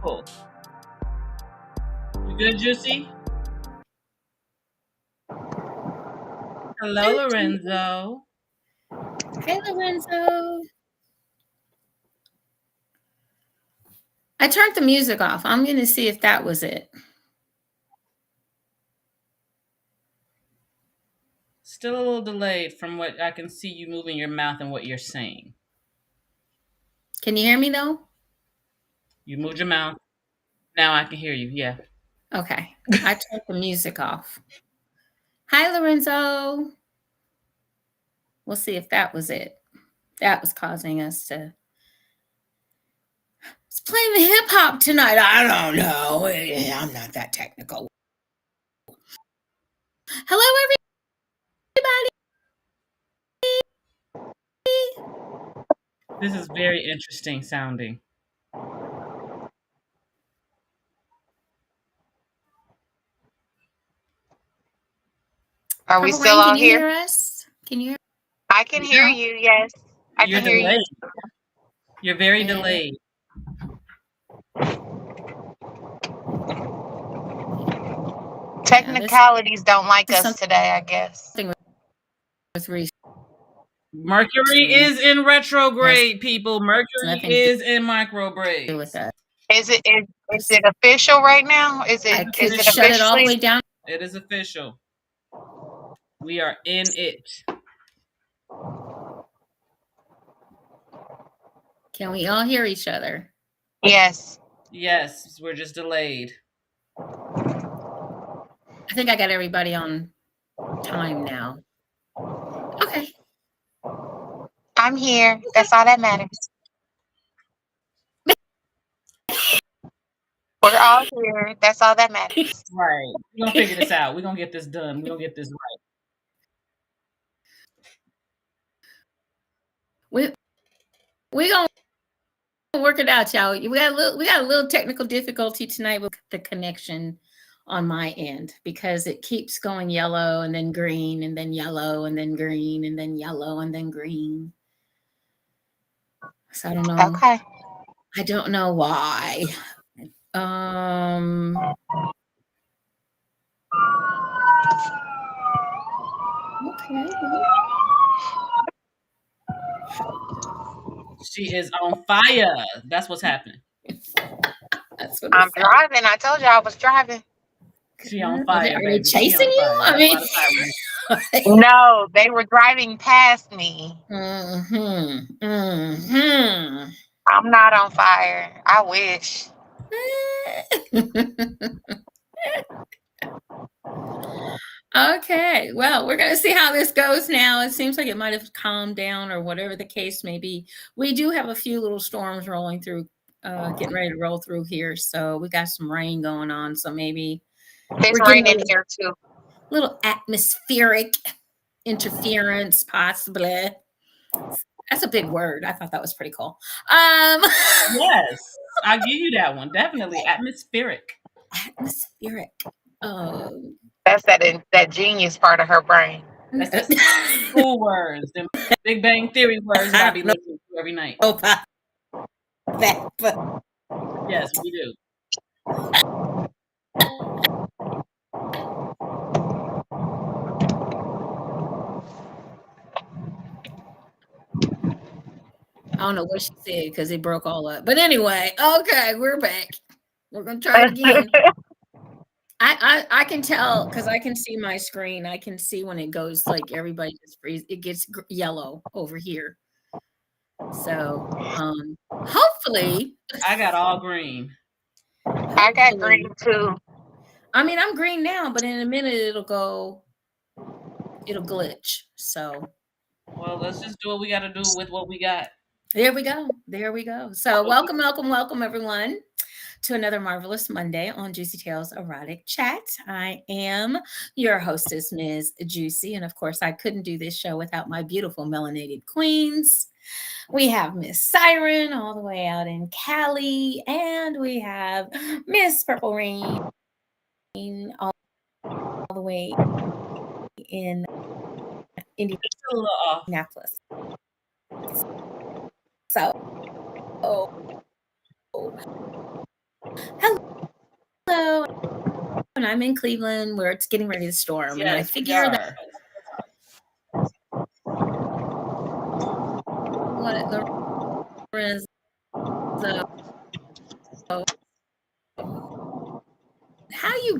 Cool. You good, JewCee? Hello, Lorenzo. Hey, Lorenzo. I turned the music off. I'm going to see if that was it. Still a little delayed from what I can see you moving your mouth and what you're saying. Can you hear me, though? You moved your mouth. Now I can hear you, yeah. Okay. I turned the music off. Hi, Lorenzo. We'll see if that was it. That was causing us to... It's playing the hip hop tonight. I don't know. I'm not that technical. Hello, everybody. This is very interesting sounding. Are we still all here? Can you hear us? Can you hear? I can hear you, yes. I You're can hear delayed. you. You're very delayed. Technicalities don't like us today, I guess. Mercury is in retrograde, people. Mercury is in micrograde. Is it official right now? Is it shut it all the way down? It is official. We are in it. Can we all hear each other? Yes. Yes, we're just delayed. I think I got everybody on time now. Okay. I'm here. That's all that matters. We're all here. That's all that matters. Right. We're going to figure this out. We're going to get this done. We're going to get this right. We going to work it out, y'all. We got a little technical difficulty tonight with the connection on my end because it keeps going yellow and then green and then yellow and then green and then yellow and then green. So I don't know. Okay. I don't know why. Okay. She is on fire. That's what's happening. That's what I'm driving. I told you I was driving. She on fire, Are baby. they chasing you? I mean, no, they were driving past me. I'm not on fire. I wish. Okay, well, we're going to see how this goes now. It seems like it might have calmed down or whatever the case may be. We do have a few little storms rolling through, getting ready to roll through here. So we got some rain going on. So maybe it's raining here too. Little atmospheric interference, possibly. That's a big word. I thought that was pretty cool. Yes, I'll give you that one. Definitely atmospheric. Atmospheric. That's that genius part of her brain. That's the school words, the Big Bang Theory words that I be listening to every night. Yes, we do. I don't know what she said because it broke all up. But anyway, okay, we're back. We're gonna try it again. I can tell because I can see my screen. I can see when it goes like everybody just freeze. It gets yellow over here. So hopefully I got all green. I got green too. I mean, I'm green now, but in a minute it'll glitch. So well, let's just do what we got to do with what we got. There we go. There we go. So welcome everyone to another marvelous Monday on JewCee Tales Erotic Chat. I am your hostess, Ms. JewCee, and of course, I couldn't do this show without my beautiful melanated queens. We have Miss Siren all the way out in Cali, and we have Miss Purple Rain all the way in Indianapolis. So, and I'm in Cleveland where it's getting ready to storm. Yes, and I figure that what Lorenzo, how you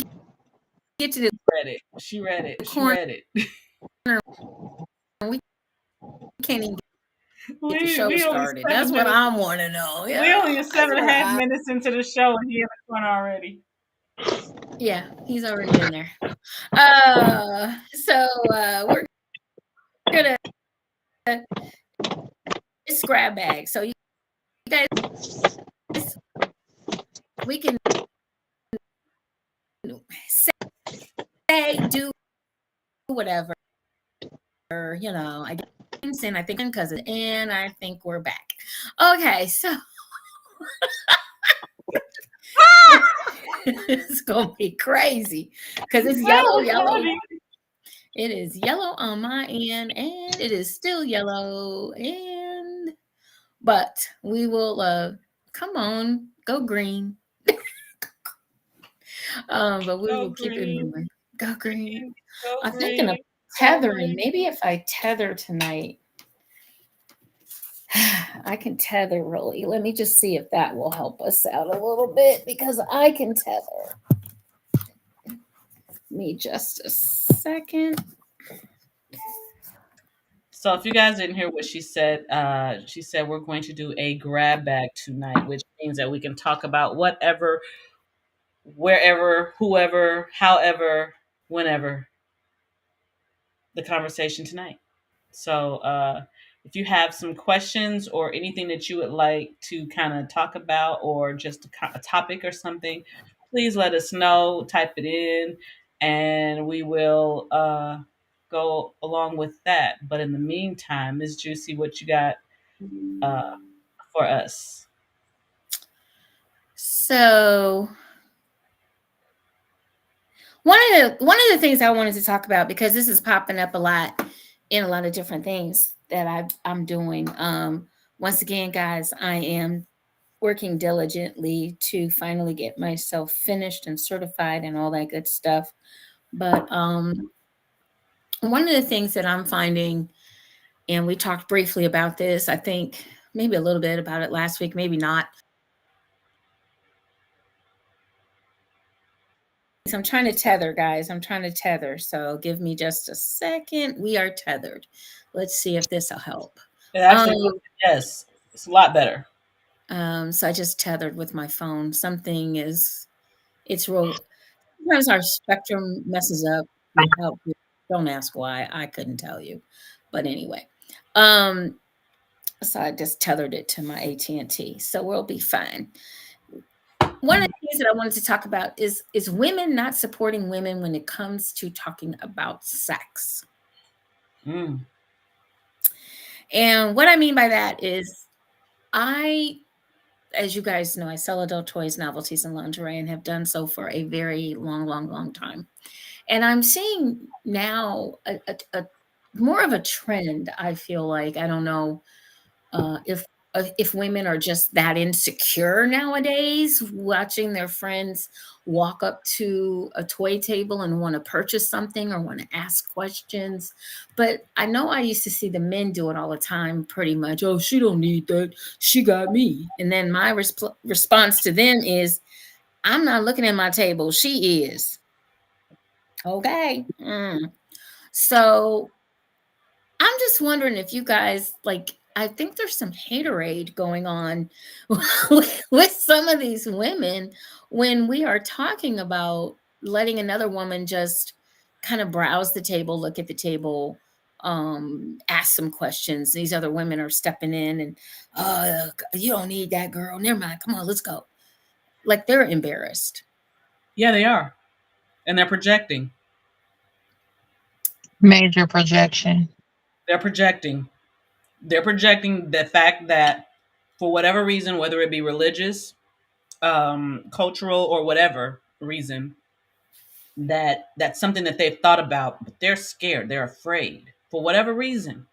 get to the read it. She read it. She corner, read it. we can't even get the We show we only started. That's 7 what minutes. I want to know. We Yeah, only that's 7.5 minutes into the show, and he in the corner already. Yeah, he's already been there. So we're gonna it's grab bag. So you guys, we can say do whatever. You know, I guess, and I think because and I think we're back. Okay, so it's gonna be crazy because it's yellow. It is yellow on my end, and it is still yellow. But we will come on, go green. But we will keep it moving. Go green. I'm thinking of tethering. Maybe if I tether tonight, I can tether really. Let me just see if that will help us out a little bit because I can tether. Me just a second. So if you guys didn't hear what she said we're going to do a grab bag tonight, which means that we can talk about whatever, wherever, whoever, however, whenever the conversation tonight. So if you have some questions or anything that you would like to kind of talk about or just a topic or something, please let us know, type it in, and we will go along with that. But in the meantime, Ms. JewCee, what you got for us? So one of the things I wanted to talk about, because this is popping up a lot in a lot of different things that I'm doing. Once again, guys, I am working diligently to finally get myself finished and certified and all that good stuff. But one of the things that I'm finding, and we talked briefly about this, I think maybe a little bit about it last week, maybe not. So I'm trying to tether, guys. I'm trying to tether. So give me just a second. We are tethered. Let's see if this will help. It actually, yes, it's a lot better. So I just tethered with my phone. It's real. Sometimes our spectrum messes up. Don't ask why. I couldn't tell you. But anyway, so I just tethered it to my AT&T. So we'll be fine. One of the things that I wanted to talk about is women not supporting women when it comes to talking about sex. And what I mean by that is as you guys know, I sell adult toys, novelties, and lingerie, and have done so for a very long time. And I'm seeing now a more of a trend, I feel like. I don't know if women are just that insecure nowadays, watching their friends walk up to a toy table and want to purchase something or want to ask questions. But I know I used to see the men do it all the time, pretty much. Oh, she don't need that. She got me. And then my response to them is, I'm not looking at my table. She is. Okay. So I'm just wondering if you guys, like, I think there's some haterade going on with some of these women when we are talking about letting another woman just kind of browse the table, look at the table, ask some questions. These other women are stepping in and, you don't need that, girl. Never mind. Come on, let's go. Like, they're embarrassed. Yeah, they are. And they're projecting. Major projection. They're projecting. They're projecting the fact that for whatever reason, whether it be religious, cultural, or whatever reason, that's something that they've thought about, but they're scared. They're afraid for whatever reason.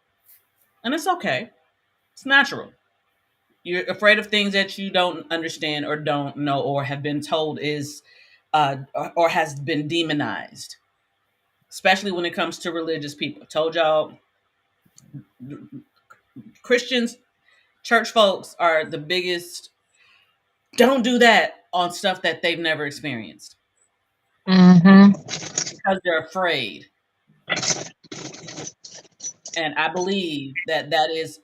And it's okay. It's natural. You're afraid of things that you don't understand or don't know or have been told is or has been demonized, especially when it comes to religious people. I told y'all, Christians, church folks are the biggest. Don't do that on stuff that they've never experienced Mm-hmm. because they're afraid. And I believe that that is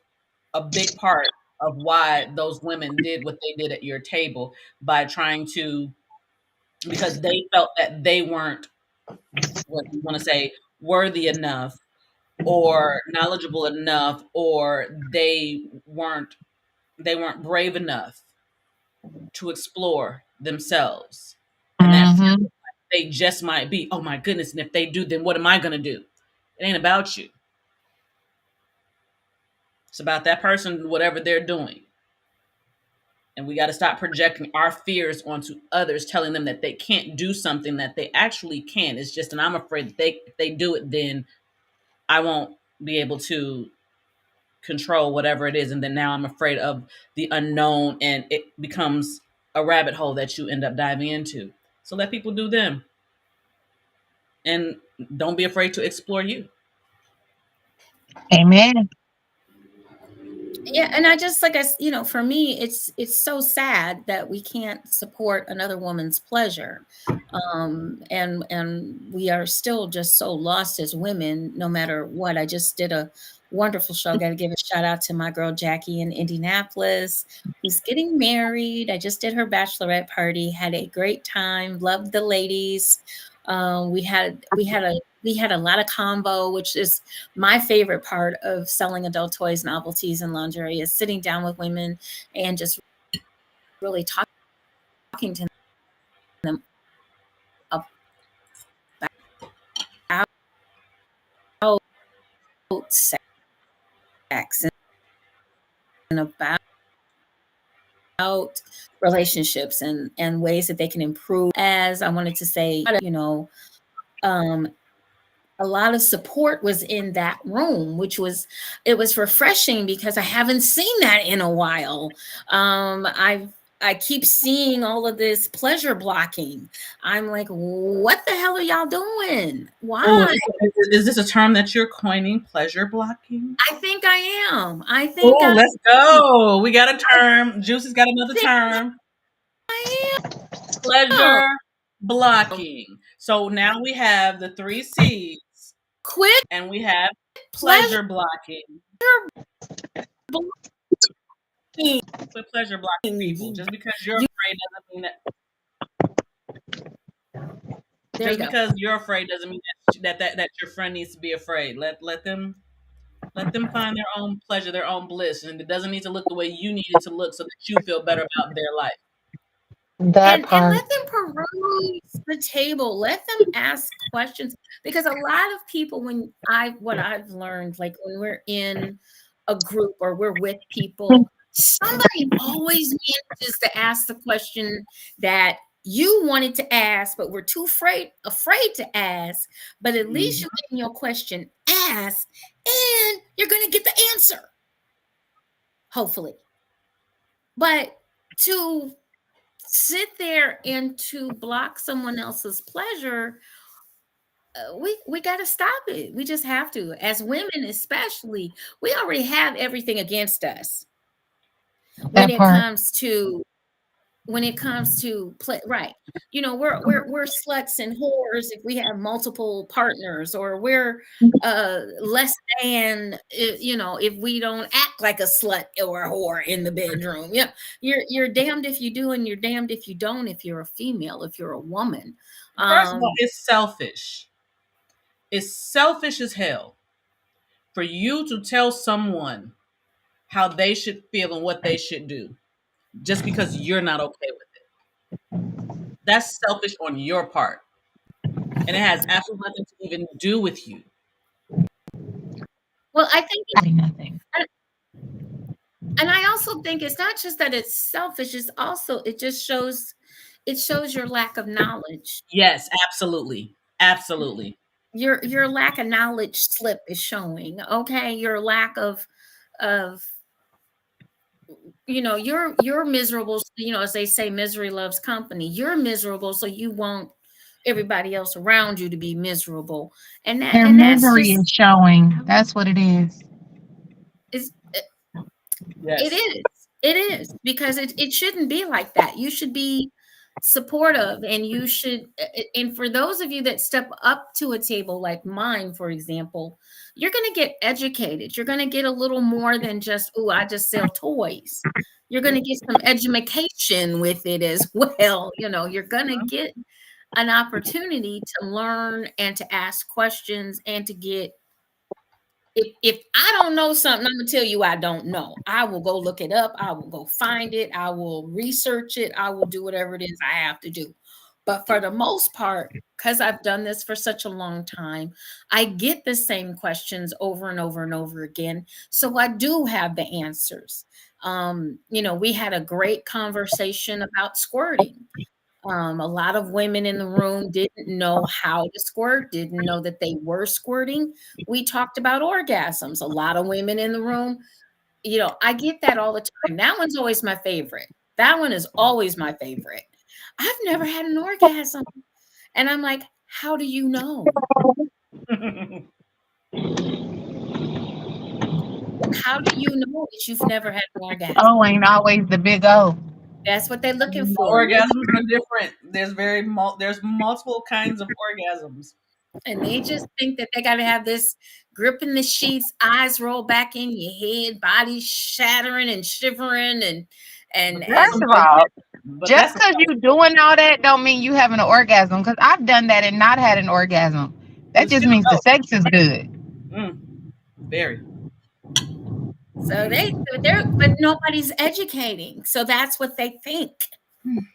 a big part of why those women did what they did at your table, by trying to, because they felt that they weren't, what you want to say, worthy enough or knowledgeable enough, or they weren't brave enough to explore themselves. And that Mm-hmm. they just might be, oh my goodness, and if they do, then what am I going to do? It ain't about you. It's about that person, whatever they're doing. And we got to stop projecting our fears onto others, telling them that they can't do something that they actually can. It's just, and I'm afraid that if they do it, then I won't be able to control whatever it is. And then now I'm afraid of the unknown, and it becomes a rabbit hole that you end up diving into. So let people do them, and don't be afraid to explore you. Amen. Yeah, and I just like for me, it's so sad that we can't support another woman's pleasure, and we are still just so lost as women, no matter what. I just did a wonderful show. Got to give a shout out to my girl Jackie in Indianapolis, who's getting married. I just did her bachelorette party, had a great time, loved the ladies. We had a lot of combo, which is my favorite part of selling adult toys, novelties, and lingerie, is sitting down with women and just really talking to them about sex and about relationships and ways that they can improve. As I wanted to say, um, a lot of support was in that room, which was, it was refreshing because I haven't seen that in a while. I keep seeing all of this pleasure blocking. I'm like, what the hell are y'all doing? Oh, Why? is this a term that you're coining? Pleasure blocking? I think I am. I think Oh, I, let's go. We got a term. Juicy's got another think term. I am. Pleasure blocking. So now we have the three C's, Quit and we have pleasure pleasure blocking. blocking. Quit pleasure blocking people. You, Just because you're you, afraid doesn't mean that. there you Just go. because you're afraid doesn't mean that your friend needs to be afraid. Let them find their own pleasure, their own bliss, and it doesn't need to look the way you need it to look, so that you feel better about their life. That And part. let them peruse the table, let them ask questions, because a lot of people, what I've learned, like when we're in a group or we're with people, somebody always manages to ask the question that you wanted to ask but were too afraid to ask. But at least Mhm. you're getting your question asked, and you're going to get the answer, hopefully. But to sit there and to block someone else's pleasure, we got to stop it. We just have to. As women, especially, we already have everything against us when That it part. comes to play. Right? We're sluts and whores if we have multiple partners, or we're less than, if we don't act like a slut or a whore in the bedroom. Yeah, you're damned if you do, and you're damned if you don't. If you're a female, if you're a woman, First of all, um, it's selfish. It's selfish as hell for you to tell someone how they should feel and what they should do just because you're not okay with it. That's selfish on your part. And it has absolutely nothing to even do with you. well, I think Nothing. and I also think it's not just that it's selfish, it's also, it shows your lack of knowledge. Yes, absolutely. Absolutely. Your lack of knowledge slip is showing. Okay, your lack of you're miserable, as they say, misery loves company. You're miserable, so you want everybody else around you to be miserable. And Their that's misery just is showing. That's what it is. is it Yes. is. It is because it shouldn't be like that. You should be supportive, and you should and for those of you that step up to a table like mine, for example, you're going to get educated. You're going to get a little more than just, oh, I just sell toys. You're going to get some education with it as well. You're going to get an opportunity to learn and to ask questions and to get, if I don't know something, I'm gonna tell you I don't know. I will go look it up. I will go find it. I will research it. I will do whatever it is I have to do. But for the most part, because I've done this for such a long time, I get the same questions over and over and over again. So I do have the answers. We had a great conversation about squirting. A lot of women in the room didn't know how to squirt, didn't know that they were squirting. We talked about orgasms. A lot of women in the room, I get that all the time. That one's always my favorite. That one is always my favorite. I've never had an orgasm. And I'm like, how do you know? How do you know that you've never had an orgasm? Oh, ain't always the big O. That's what they're looking The for. orgasms are different. There's multiple kinds of orgasms. And they just think that they got to have this grip in the sheets, eyes roll back in your head, body shattering and shivering, But and that's First and of some, all, but just that's because you doing all that don't mean you having an orgasm. Because I've done that and not had an orgasm. That you just still means the know. sex is good. Very. so but nobody's educating. So that's what they think.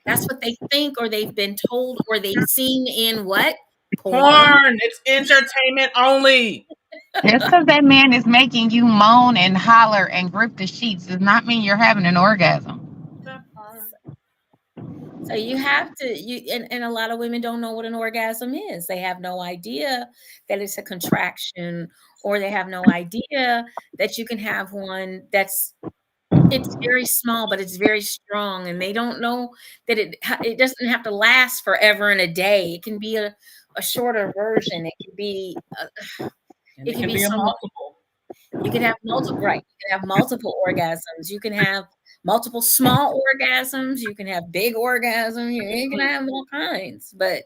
That's what they think, or they've been told, or they've seen in what? Porn. Porn. It's entertainment only. Just because that man is making you moan and holler and grip the sheets does not mean you're having an orgasm. That part. So you have to and a lot of women don't know what an orgasm is. They have no idea that it's a contraction, or they have no idea that you can have one it's very small, but it's very strong, and they don't know that it doesn't have to last forever in a day. It can be a shorter version. It can be And it it can can be be a so much. multiple. You can have multiple, right? You can have multiple orgasms. You can have multiple small orgasms. You can have big orgasms. You can have all kinds, but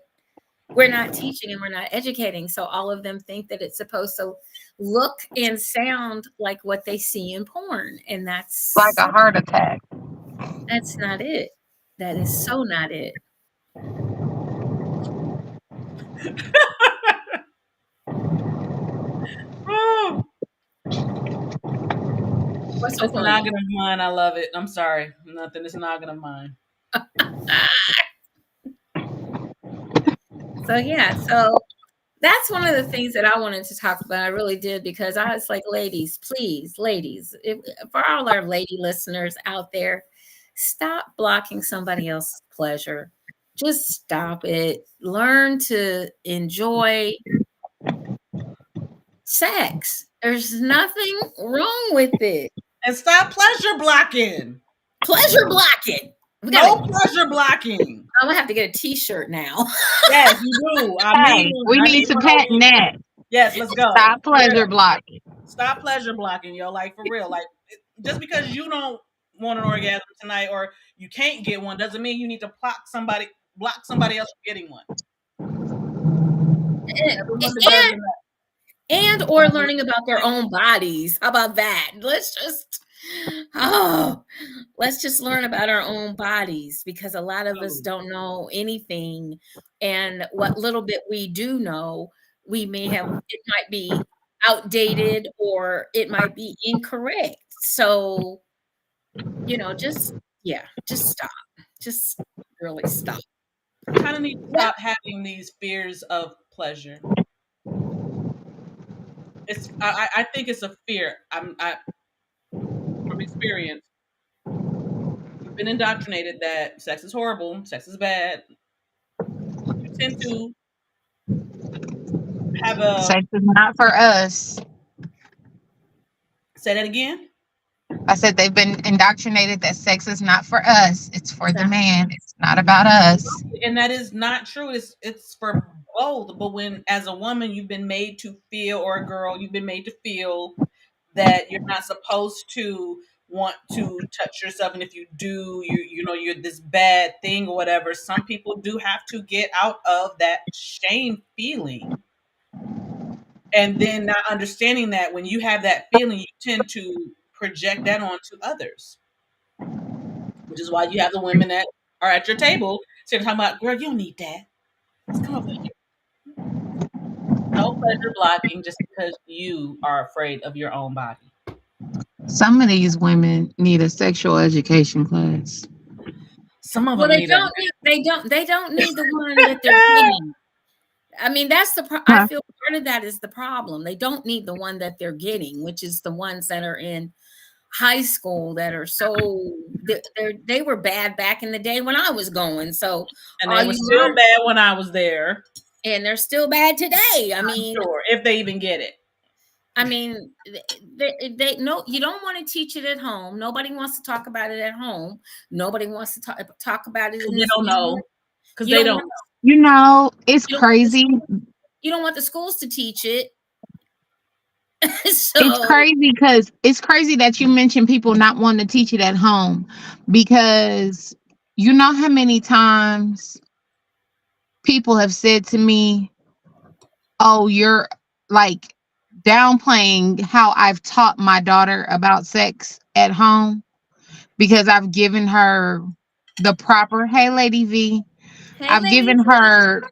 we're not teaching and we're not educating. So all of them think that it's supposed to look and sound like what they see in porn, and Like a heart attack. that's not it. That is so not it. Oh, What's so this funny? noggin of mine, I love it. I'm sorry. Nothing. This noggin of mine. So yeah, so that's one of the things that I wanted to talk about. I really did, because I was like, ladies, please, ladies, for all our lady listeners out there, stop blocking somebody else's pleasure. Just stop it. Learn to enjoy sex. There's nothing wrong with it. And stop pleasure blocking. Pleasure blocking. No pleasure blocking. I'm gonna have to get a T-shirt now. Yes, you do. Hey, we I need need to one over patent here. that. Yes, let's go. Stop pleasure blocking. Stop pleasure blocking, yo. Like for real. Like just because you don't want an orgasm tonight or you can't get one doesn't mean you need to block somebody else from getting one. Everyone deserves and that. or learning about their own bodies. How about that? Let's just learn about our own bodies, because a lot of us don't know anything, and what little bit we do know, it might be outdated, or it might be incorrect. So, just just stop. Just really stop. Kind of need to stop having these fears of pleasure. I think it's a fear. From experience. We've been indoctrinated that sex is horrible, sex is bad. You tend to have a Sex is not for us. say that again. I said they've been indoctrinated that sex is not for us, it's for the Exactly. man. It's not about us. And that is not true. It's for both. But when, as a woman, you've been made to feel, or a girl, you've been made to feel that you're not supposed to want to touch yourself, and if you do, you're this bad thing or whatever. Some people do have to get out of that shame feeling, and then not understanding that when you have that feeling, you tend to project that onto others, which is why you have the women that are at your table sitting talking about, girl, you don't need that. Let's come over here. No pleasure blocking just because you are afraid of your own body. Some of these women need a sexual education class. Some of Well, them need a they don't need the one that they're getting. I mean, that's I Huh. feel part of that is the problem. They don't need the one that they're getting, which is the ones that are in high school that are they were bad back in the day when I was going. So and all they were you still learn, bad when I was there. and they're still bad today. Sure, if they even get it. I mean, they no, you don't want to teach it at home. Nobody wants to talk about it at home. Nobody wants to talk about it Because in they this. don't know. Because You they don't don't want know. You know, it's you don't want crazy. you don't want the schools to teach it. It's So crazy because it's crazy that you mentioned people not wanting to teach it at home because you know how many times people have said to me, "Oh, you're like downplaying how I've taught my daughter about sex at home because I've given her the proper, hey, Lady V, hey, I've ladies, given her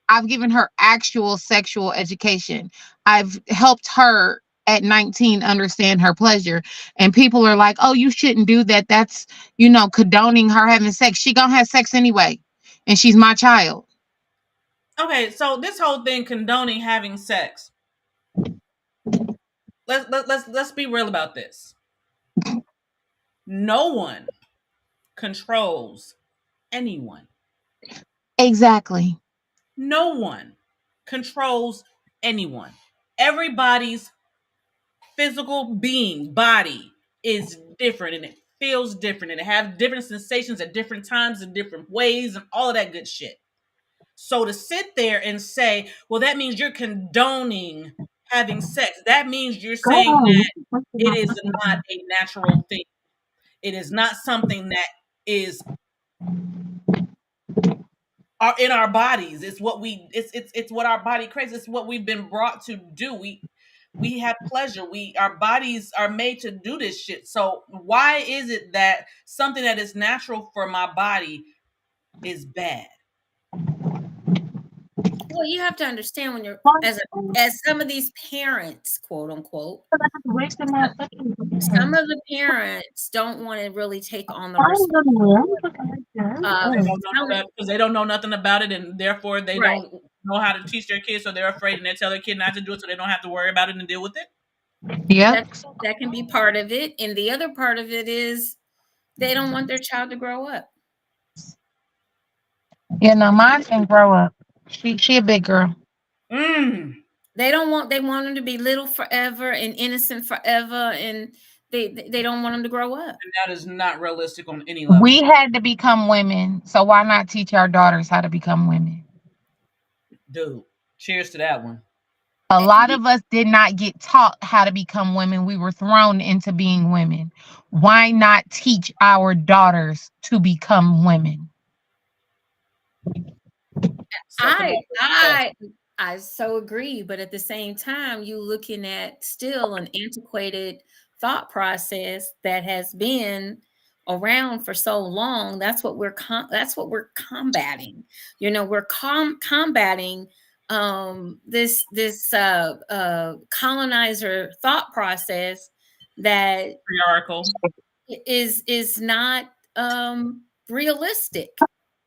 I've given her actual sexual education. I've helped her at 19 understand her pleasure. And people are like, "Oh, you shouldn't do that. That's, condoning her having sex. She going to have sex anyway. And she's my child." Okay, so this whole thing condoning having sex. Let's be real about this. No one controls anyone. Exactly. No one controls anyone. Everybody's physical body is different, and it feels different, and it has different sensations at different times in different ways and all of that good shit. So to sit there and say, well, that means you're condoning having sex. That means you're saying that it is not a natural thing. It is not something that is in our bodies. It's what our body craves. It's what we've been brought to do. We have pleasure. Our bodies are made to do this shit. So why is it that something that is natural for my body is bad? well, you have to understand when you're as some of these parents, quote unquote, some of the parents don't want to really take on the They don't know some, that because they don't know nothing about it, and therefore they right. don't know how to teach their kids, so they're afraid, and they tell their kid not to do it, so they don't have to worry about it and deal with it. Yep. That can be part of it, and the other part of it is they don't want their child to grow up. Yeah, no, mine can grow up. She a big girl. Mm. They want them to be little forever and innocent forever, and they don't want them to grow up. And that is not realistic on any We level. had to become women, so why not teach our daughters how to become women? Dude, cheers to that one. A Eh, lot of us did not get taught how to become women. We were thrown into being women. Why not teach our daughters to become women? Acceptable process. I so agree, but at the same time, you looking at still an antiquated thought process that has been around for so long. That's what we're combating. We're combating this colonizer thought process that Patriarchal. is not realistic.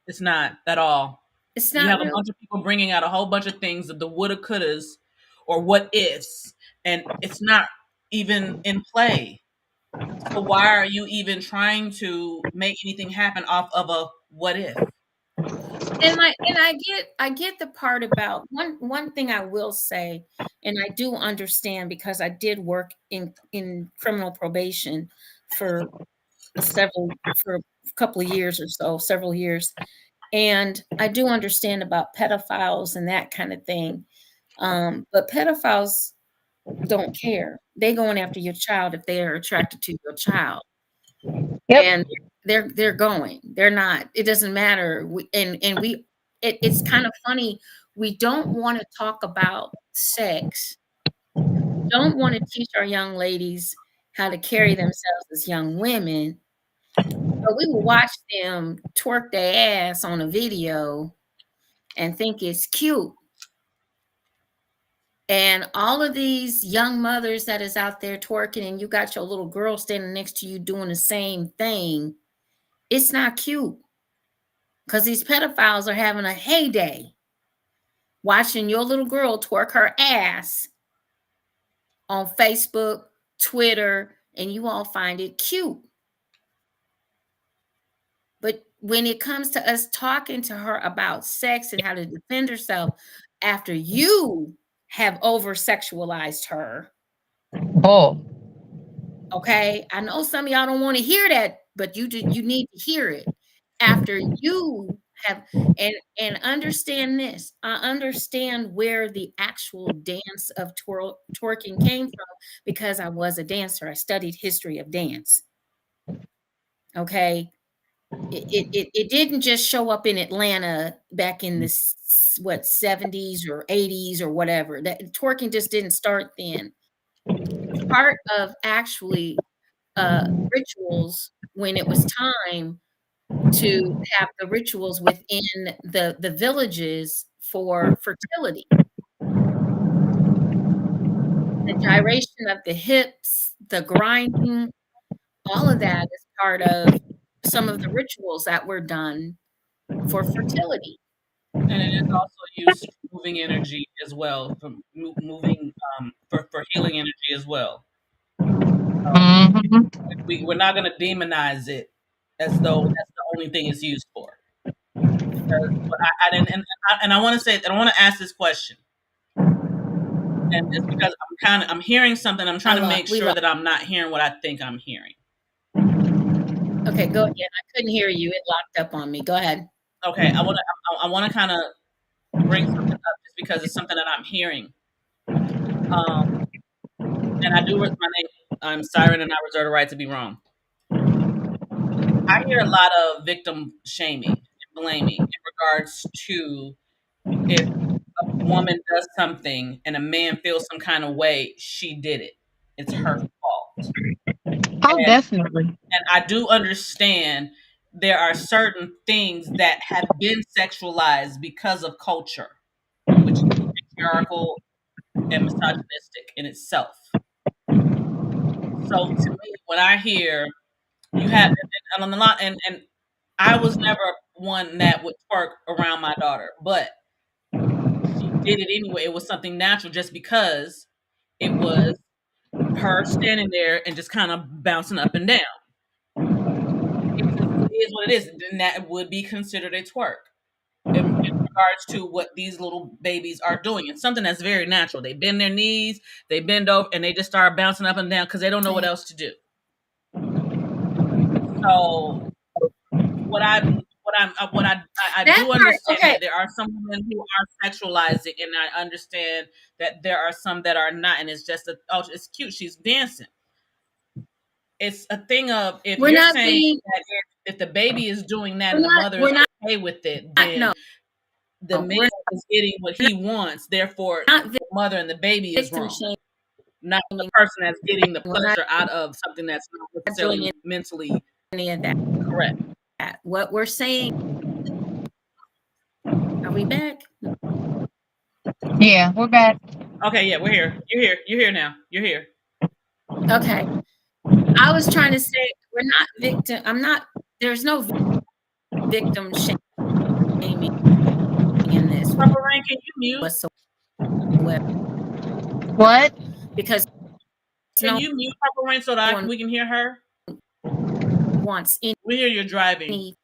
It's not at all. It's You not have a real. bunch of people bringing out a whole bunch of things of the woulda, couldas, or what ifs, and it's not even in play. So why are you even trying to make anything happen off of a what if? And I get the part about one thing I will say, and I do understand because I did work in criminal probation. for for a couple of years or so, several years. And I do understand about pedophiles and that kind of thing. But pedophiles don't care. They going after your child if they are attracted to your child. Yep. And they're going. They're not. It doesn't matter. It's kind of funny. We don't want to talk about sex. Don't want to teach our young ladies how to carry themselves as young women, but we will watch them twerk their ass on a video and think it's cute. And all of these young mothers that is out there twerking, and you got your little girl standing next to you doing the same thing, it's not cute. Because these pedophiles are having a heyday watching your little girl twerk her ass on Facebook, Twitter, and you all find it cute. But when it comes to us talking to her about sex and how to defend herself after you have over sexualized her, Oh, okay? I know some of y'all don't want to hear that, but you need to hear it after you have and understand this. I understand where the actual dance of twerking came from because I was a dancer. I studied history of dance. Okay. It didn't just show up in Atlanta back in the 70s or 80s or whatever. That twerking just didn't start then. It's part of actually rituals when it was time to have the rituals within the villages for fertility. The gyration of the hips, the grinding, all of that is part of some of the rituals that were done for fertility. And it is also used for moving energy as well, for moving for healing energy as well. mhm. We're not going to demonize it as though that's the only thing it's used for. Because what I want to say, and I want to ask this question, and it's because I'm hearing something. I'm trying to make sure that I'm not hearing what I think I'm hearing. Okay, go again. I couldn't hear you. It locked up on me. Go ahead. Okay, I want to kind of bring something up just because it's something that I'm hearing. And I do. My name. I'm Siren, and I reserve the right to be wrong. I hear a lot of victim shaming and blaming in regards to if a woman does something and a man feels some kind of way, she did it. It's her fault. Oh, And definitely. and I do understand there are certain things that have been sexualized because of culture, which is patriarchal and misogynistic in itself. So to me, when I hear you have and on the lot and I was never one that would twerk around my daughter, but she did it anyway. It was something natural just because it was her standing there and just kind of bouncing up and down. It is what it is. And that would be considered a twerk in regards to what these little babies are doing. It's something that's very natural. They bend their knees, they bend over, and they just start bouncing up and down because they don't know what else to do. So I do understand that there are some women who are sexualizing, and I understand that there are some that are not, and it's just it's cute. She's dancing. It's a thing of if We're you're not saying being. that if the baby is doing that We're and the not. mother is We're not. okay with it, then No. the man We're is getting what he wants. Therefore, not the mother and the baby is victim wrong, shaming. not the person that's getting the We're not pleasure out of something that's not doing necessarily mentally any of that. correct. What we're saying. Are we back? Yeah, we're back. Okay, yeah, we're here. You're here. You're here now. You're here. Okay. I was trying to say we're not victim. I'm not. There's no victim shaming in this Purple Rain, can you mute? whatsoever. What? Because Can you mute Purple Rain so that we can hear her? Wants We hear you're driving. any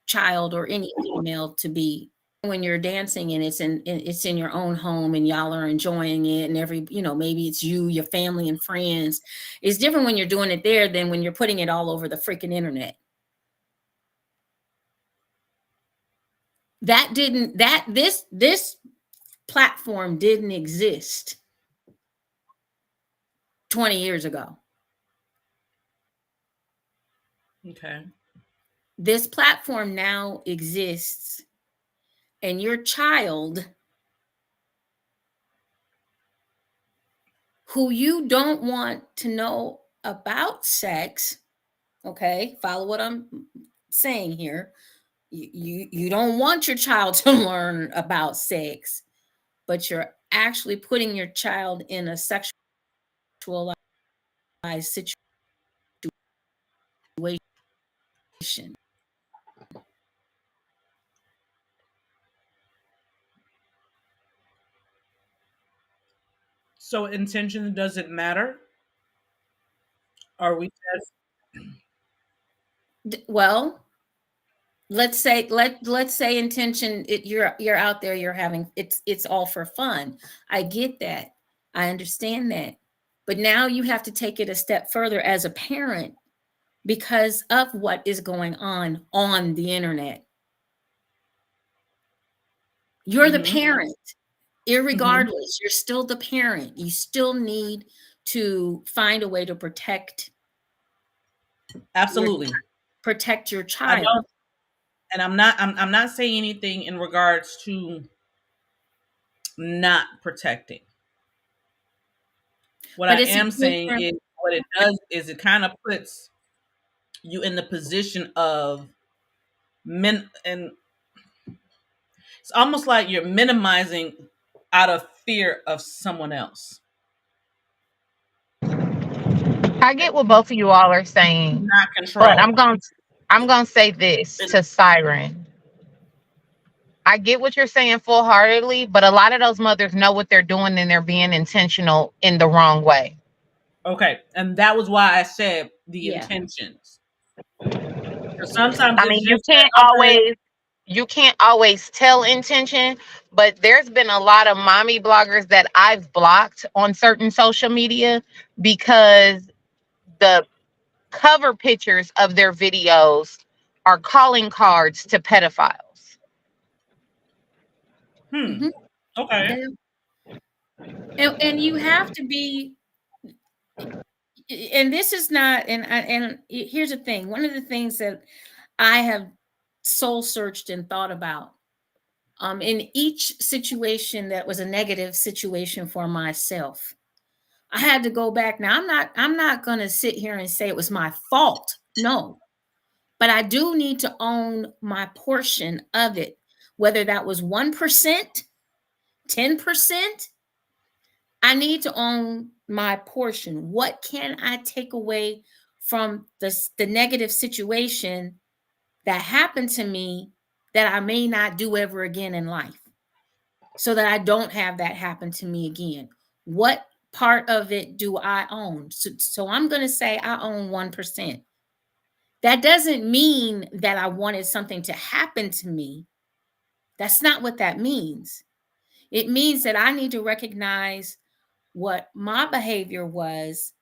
child or any female to be when you're dancing and it's in your own home and y'all are enjoying it, and maybe it's you, your family and friends. It's different when you're doing it there than when you're putting it all over the freaking internet. This platform didn't exist 20 years ago. Okay. This platform now exists, and your child, who you don't want to know about sex, okay, follow what I'm saying here. You don't want your child to learn about sex, but you're actually putting your child in a sexualized situation. So intention doesn't matter? Are we just Well, let's say intention, you're out there, you're having, it's all for fun. I get that. I understand that. But now you have to take it a step further as a parent because of what is going on the internet. You're the Mhm. parent. Mhm. Irregardless, you're still the parent. You still need to find a way to your Absolutely. protect your I child. don't, and I'm not saying anything in regards to not protecting. What I But it's a am saying different. is what it does is it kind of puts you in the position of men, and it's almost like you're minimizing out of fear of someone else. I get what both of you all are saying, Not but control. I'm gonna say this And to Siren. I get what you're saying full heartedly, but a lot of those mothers know what they're doing and they're being intentional in the wrong way. okay, and that was why I said the Yeah. intentions. 'Cause sometimes I it's mean, you just can't that, okay, always tell intention, but there's been a lot of mommy bloggers that I've blocked on certain social media because the cover pictures of their videos are calling cards to pedophiles. hmm, Hmm. okay, And you have to be, and this is not, and here's the thing. One of the things that I have soul searched and thought about, in each situation that was a negative situation for myself, I had to go back. Now I'm not going to sit here and say it was my fault. No, but I do need to own my portion of it, whether that was 1%, 10%. I need to own my portion. What can I take away from the negative situation that happened to me that I may not do ever again in life, so that I don't have that happen to me again? What part of it do I own? So I'm going to say I own 1%. That doesn't mean that I wanted something to happen to me. That's not what that means. It means that I need to recognize what my behavior was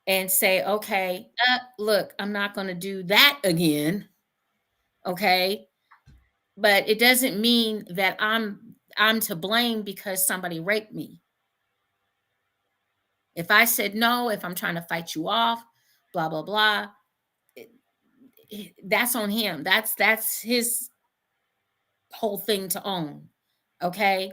and say, okay, look, I'm not going to do that again. Okay. But it doesn't mean that I'm to blame because somebody raped me. If I said no, if I'm trying to fight you off, blah blah blah, that's on him. That's his whole thing to own. Okay?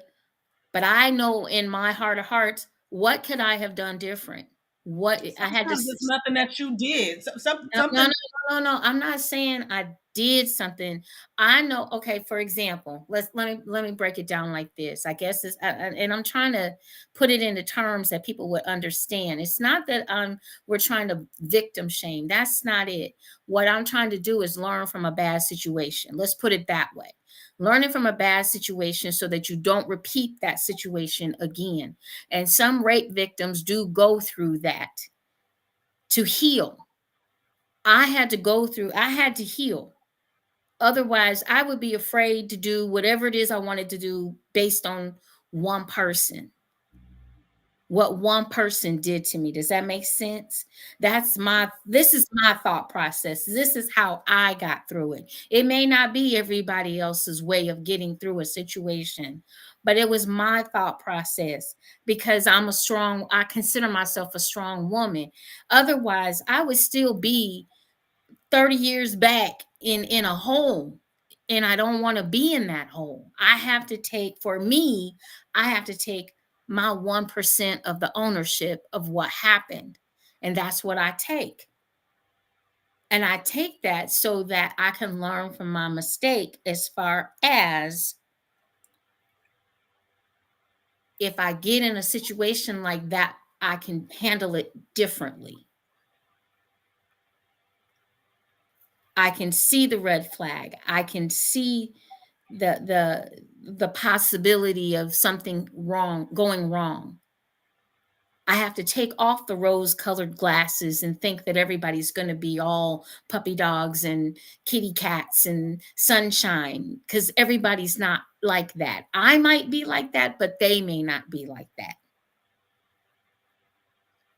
But I know in my heart of hearts, what could I have done different? What I had to. sometimes it's nothing that you did. No, no, Something. no, no, no. I'm not saying I did something. I know. Okay, for example, let me break it down like this. I guess and I'm trying to put it into terms that people would understand. It's not that we're trying to victim shame. That's not it. What I'm trying to do is learn from a bad situation. Let's put it that way. Learning from a bad situation so that you don't repeat that situation again. And some rape victims do go through that to heal. I had to go through, I had to heal. Otherwise, I would be afraid to do whatever it is I wanted to do based on one person, what one person did to me. Does that make sense? This is my thought process. This is how I got through it. It may not be everybody else's way of getting through a situation, but it was my thought process because I consider myself a strong woman. Otherwise, I would still be 30 years back in a hole, and I don't want to be in that hole. For me, I have to take my 1% of the ownership of what happened, and that's what I take. And I take that so that I can learn from my mistake, as far as if I get in a situation like that, I can handle it differently. I can see the red flag. I can see the possibility of something wrong going wrong. I have to take off the rose colored glasses and think that everybody's going to be all puppy dogs and kitty cats and sunshine, because everybody's not like that. I might be like that, but they may not be like that.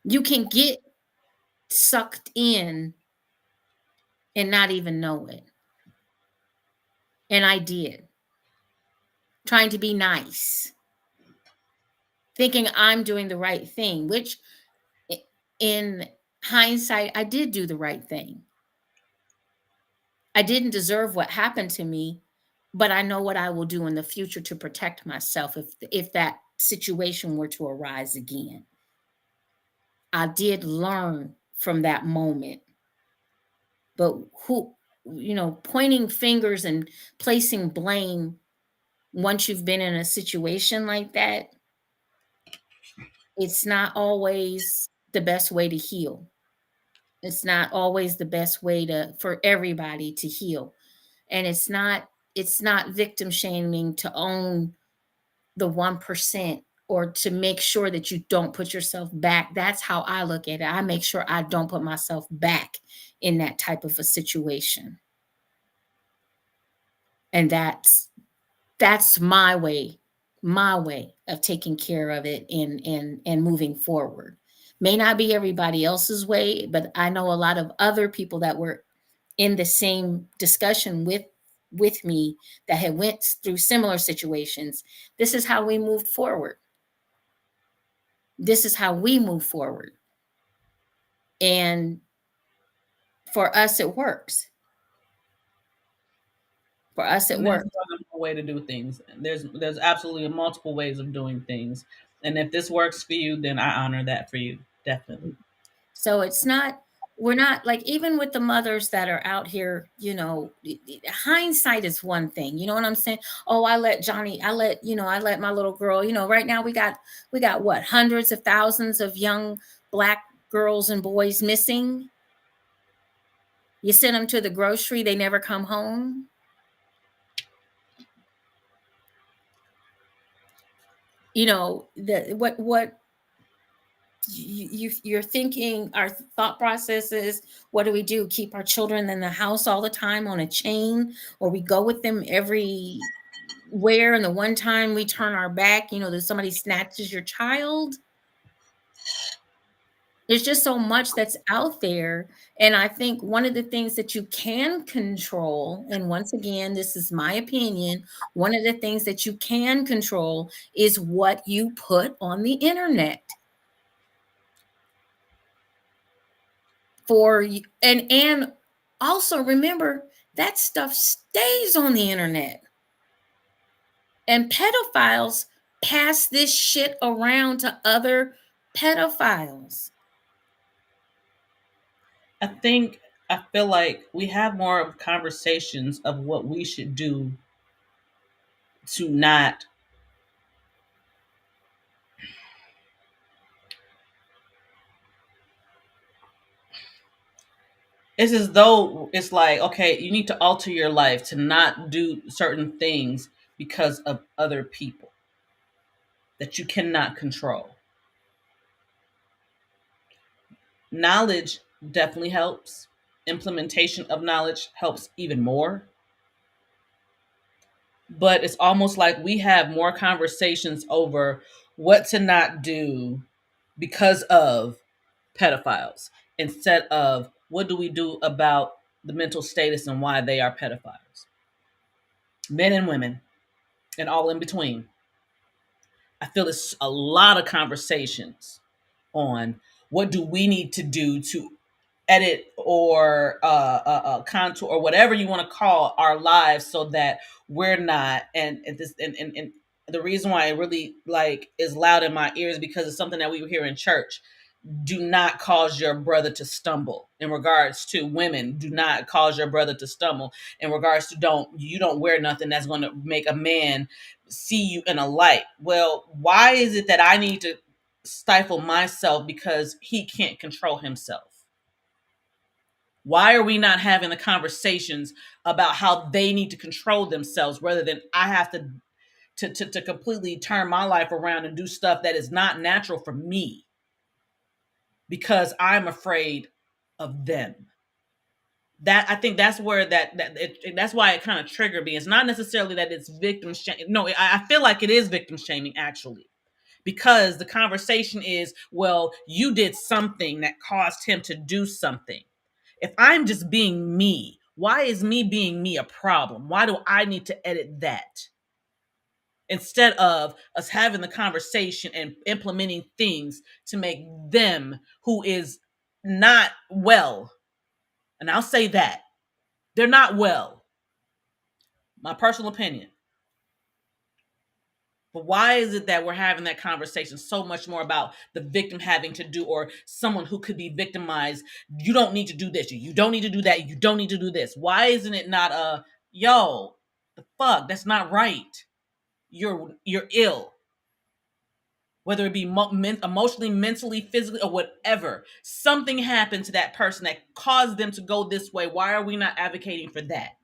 You can get sucked in and not even know it. And I did, trying to be nice, thinking I'm doing the right thing, which in hindsight, I did do the right thing. I didn't deserve what happened to me, but I know what I will do in the future to protect myself if that situation were to arise again. I did learn from that moment. But pointing fingers and placing blame once you've been in a situation like that, it's not always the best way to heal. It's not always the best way for everybody to heal. And it's not victim shaming to own the 1%, or to make sure that you don't put yourself back. That's how I look at it. I make sure I don't put myself back in that type of a situation. And that's my way of taking care of it, and moving forward. May not be everybody else's way, but I know a lot of other people that were in the same discussion with me, that had went through similar situations. This is how we moved forward. This is how we move forward. And for us, it works. For us, it And there's works. more than one way to do things. There's absolutely multiple ways of doing things. And if this works for you, then I honor that for you. Definitely. So we're not like, even with the mothers that are out here, hindsight is one thing. You know what I'm saying? Oh, I let my little girl, right now we got what, hundreds of thousands of young Black girls and boys missing. You send them to the grocery, they never come home. What you're thinking, our thought process is, what do we do? Keep our children in the house all the time on a chain, or we go with them everywhere, and the one time we turn our back, that somebody snatches your child? There's just so much that's out there. And I think one of the things that you can control, and once again, this is my opinion, one of the things that you can control is what you put on the internet. For you, and also remember, that stuff stays on the internet. And pedophiles pass this shit around to other pedophiles. I feel like we have more of conversations of what we should do to not. It's as though it's like, okay, you need to alter your life to not do certain things because of other people that you cannot control. Knowledge definitely helps. Implementation of knowledge helps even more. but it's almost like we have more conversations over what to not do because of pedophiles instead of what do we do about the mental status and why they are pedophiles. Men and women and all in between. I feel it's a lot of conversations on what do we need to do to edit or contour or whatever you want to call our lives so that we're not and the reason why it really like is loud in my ears because it's something that we hear in church. Do not cause your brother to stumble. In regards to women, do not cause your brother to stumble. In regards to don't wear nothing that's going to make a man see you in a light. Well, why is it that I need to stifle myself because he can't control himself? Why are we not having the conversations about how they need to control themselves rather than I have to completely turn my life around and do stuff that is not natural for me because I'm afraid of them? That I think that's where that's why it kind of triggered me. It's not necessarily that it's victim shaming. No, I feel like it is victim shaming actually, because the conversation is, well, you did something that caused him to do something. If I'm just being me, why is me being me a problem? Why do I need to edit that? Instead of us having the conversation and implementing things to make them who is not well, and I'll say that they're not well, my personal opinion. But why is it that we're having that conversation so much more about the victim having to do or someone who could be victimized? You don't need to do this. You don't need to do that. You don't need to do this. Why isn't it not yo, the fuck? That's not right. You're ill. Whether it be emotionally, mentally, physically, or whatever. Something happened to that person that caused them to go this way. Why are we not advocating for that?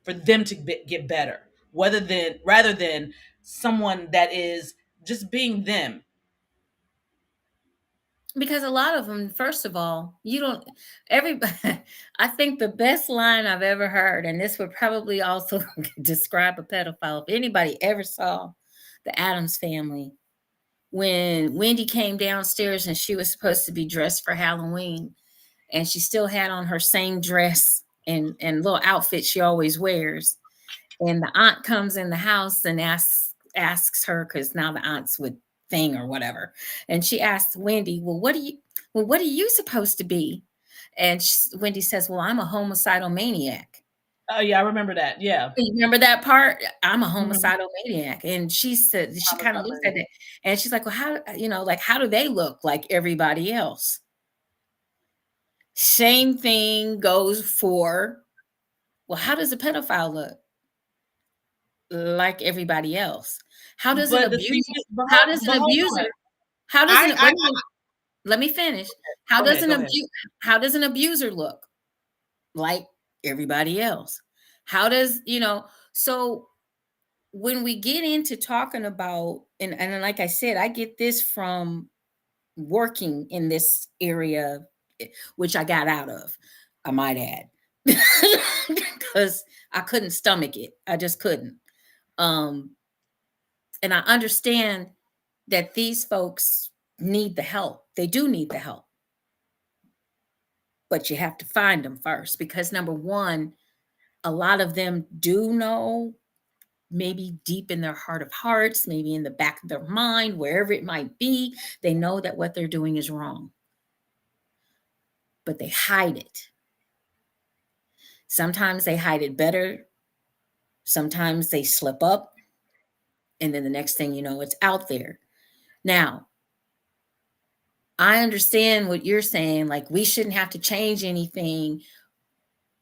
For them to get better, rather than someone that is just being them. Because a lot of them, first of all, you don't, everybody, I think the best line I've ever heard, and this would probably also describe a pedophile, if anybody ever saw the Addams Family, when Wendy came downstairs and she was supposed to be dressed for Halloween, and she still had on her same dress and little outfit she always wears. And the aunt comes in the house and asks her, because now the aunt's with thing or whatever, and she asks Wendy, what are you supposed to be? And Wendy says, well, I'm a homicidal maniac. Oh yeah, I remember that. Yeah. You remember that part? I'm a Mhm. homicidal maniac. And she said, she I kind of remember looked at it and she's like, well, how, like, how do they look like everybody else? Same thing goes for, well, how does a pedophile look? Like everybody else. How does an But the thing abuser, is, but how does an hold on. abuser, how does an, I wait a minute, let me finish. Go ahead, go ahead. How does an abuser look? Like everybody else. How does, so when we get into talking about, and like I said, I get this from working in this area, which I got out of, I might add, because I couldn't stomach it. I just couldn't. And I understand that these folks need the help. They do need the help. But you have to find them first, because number one, a lot of them do know, maybe deep in their heart of hearts, maybe in the back of their mind, wherever it might be, they know that what they're doing is wrong. But they hide it. Sometimes they hide it better. Sometimes they slip up. And then the next thing you know, it's out there. Now, I understand what you're saying. Like, we shouldn't have to change anything,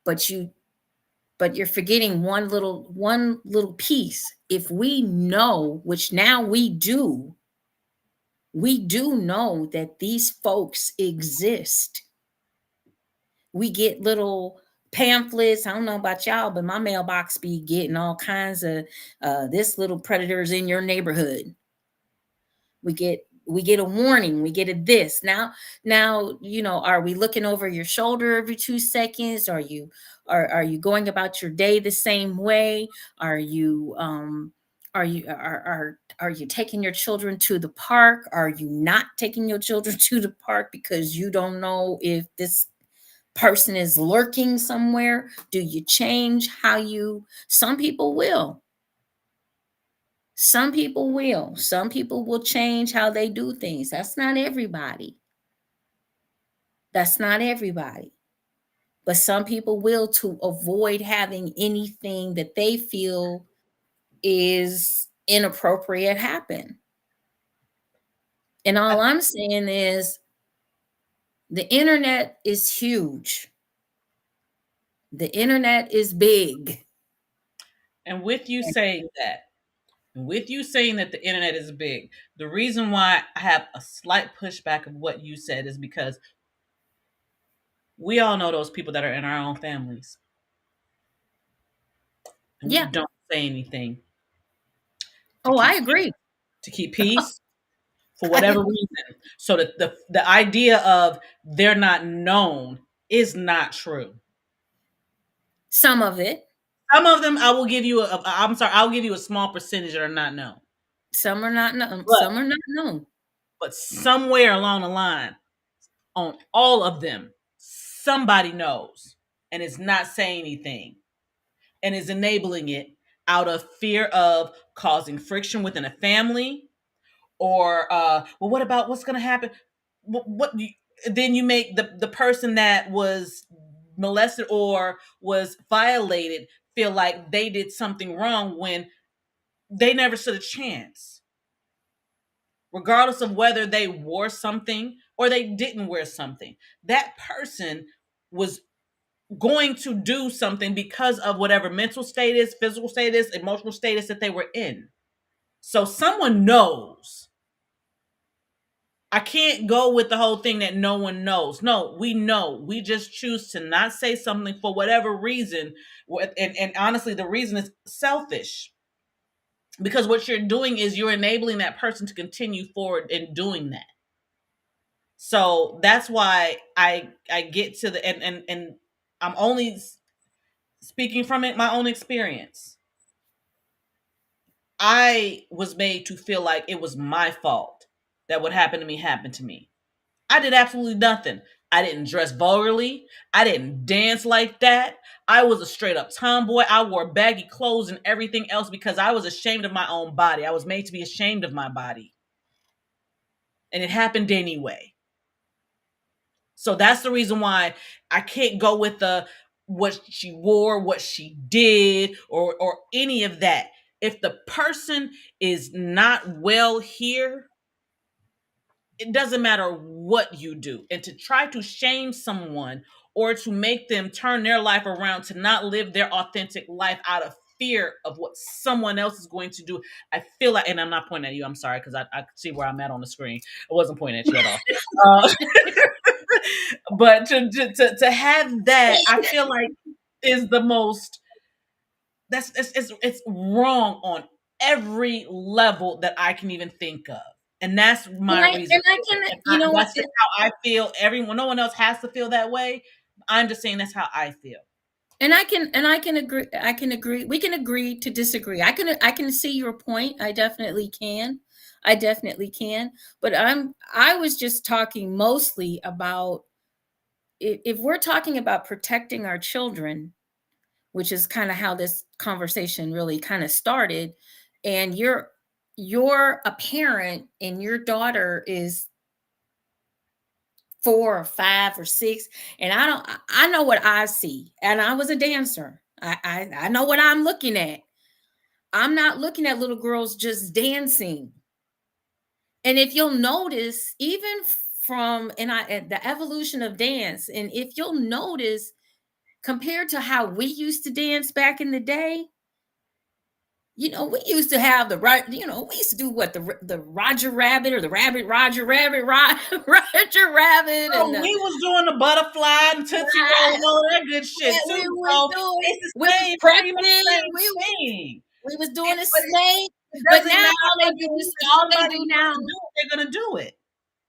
but you're forgetting one little piece. If we know, which now we do know that these folks exist. We get little pamphlets. I don't know about y'all, but my mailbox be getting all kinds of this little predators in your neighborhood. We we get a warning, we get a this. Now, are we looking over your shoulder every 2 seconds? Are you going about your day the same way? Are you taking your children to the park? Are you not taking your children to the park because you don't know if this person is lurking somewhere? Do you change how you? Some people will. Some people will. Some people will change how they do things. That's not everybody. That's not everybody. But some people will, to avoid having anything that they feel is inappropriate happen. And all I'm saying is the internet is huge. The internet is big. And with you saying that, the internet is big, the reason why I have a slight pushback of what you said is because we all know those people that are in our own families. And we Yeah. don't say anything. Oh, I agree. To keep peace for whatever reason. So that the idea of they're not known is not true. Some of it. Some of them I will give you I'll give you a small percentage that are not known. Some are not known. But, some are not known. But somewhere along the line, on all of them, somebody knows and is not saying anything and is enabling it out of fear of causing friction within a family, or well, what about what's going to happen? Then you make the person that was molested or was violated feel like they did something wrong when they never stood a chance, regardless of whether they wore something or they didn't wear something. That person was going to do something because of whatever mental status, physical status, emotional status that they were in. So someone knows. I can't go with the whole thing that no one knows. No, we know. We just choose to not say something for whatever reason. And honestly, the reason is selfish. Because what you're doing is you're enabling that person to continue forward in doing that. So that's why I get to the and I'm only speaking from it, my own experience. I was made to feel like it was my fault that what happened to me happened to me. I did absolutely nothing. I didn't dress vulgarly. I didn't dance like that. I was a straight up tomboy. I wore baggy clothes and everything else because I was ashamed of my own body. I was made to be ashamed of my body. And it happened anyway. So that's the reason why I can't go with the what she wore, what she did, or any of that. If the person is not well here, it doesn't matter what you do. And to try to shame someone or to make them turn their life around to not live their authentic life out of fear of what someone else is going to do, I feel like, and I'm not pointing at you, I'm sorry, because I see where I'm at on the screen. I wasn't pointing at you at all. But to have that, I feel like is the most, it's wrong on every level that I can even think of. And that's my reason. That's just how I feel. No one else has to feel that way. I'm just saying that's how I feel. And I can agree. I can agree. We can agree to disagree. I can see your point. I definitely can. But I was just talking mostly about if we're talking about protecting our children, which is kind of how this conversation really kind of started, and you're a parent and your daughter is 4 or 5 or 6, and I know what I see, and I was a dancer. I know what I'm looking at. I'm not looking at little girls just dancing. And if you'll notice, even from the evolution of dance, and if you'll notice, compared to how we used to dance back in the day, we used to have the right, we used to do what, the Roger Rabbit, or the Rabbit Roger Rabbit, Roger Rabbit. Oh, we was doing the butterfly and Tootsie Roll and all that good shit too. We was doing the snake. It But doesn't now matter all they how do much is all they somebody do wants now. to do it, they're gonna do it.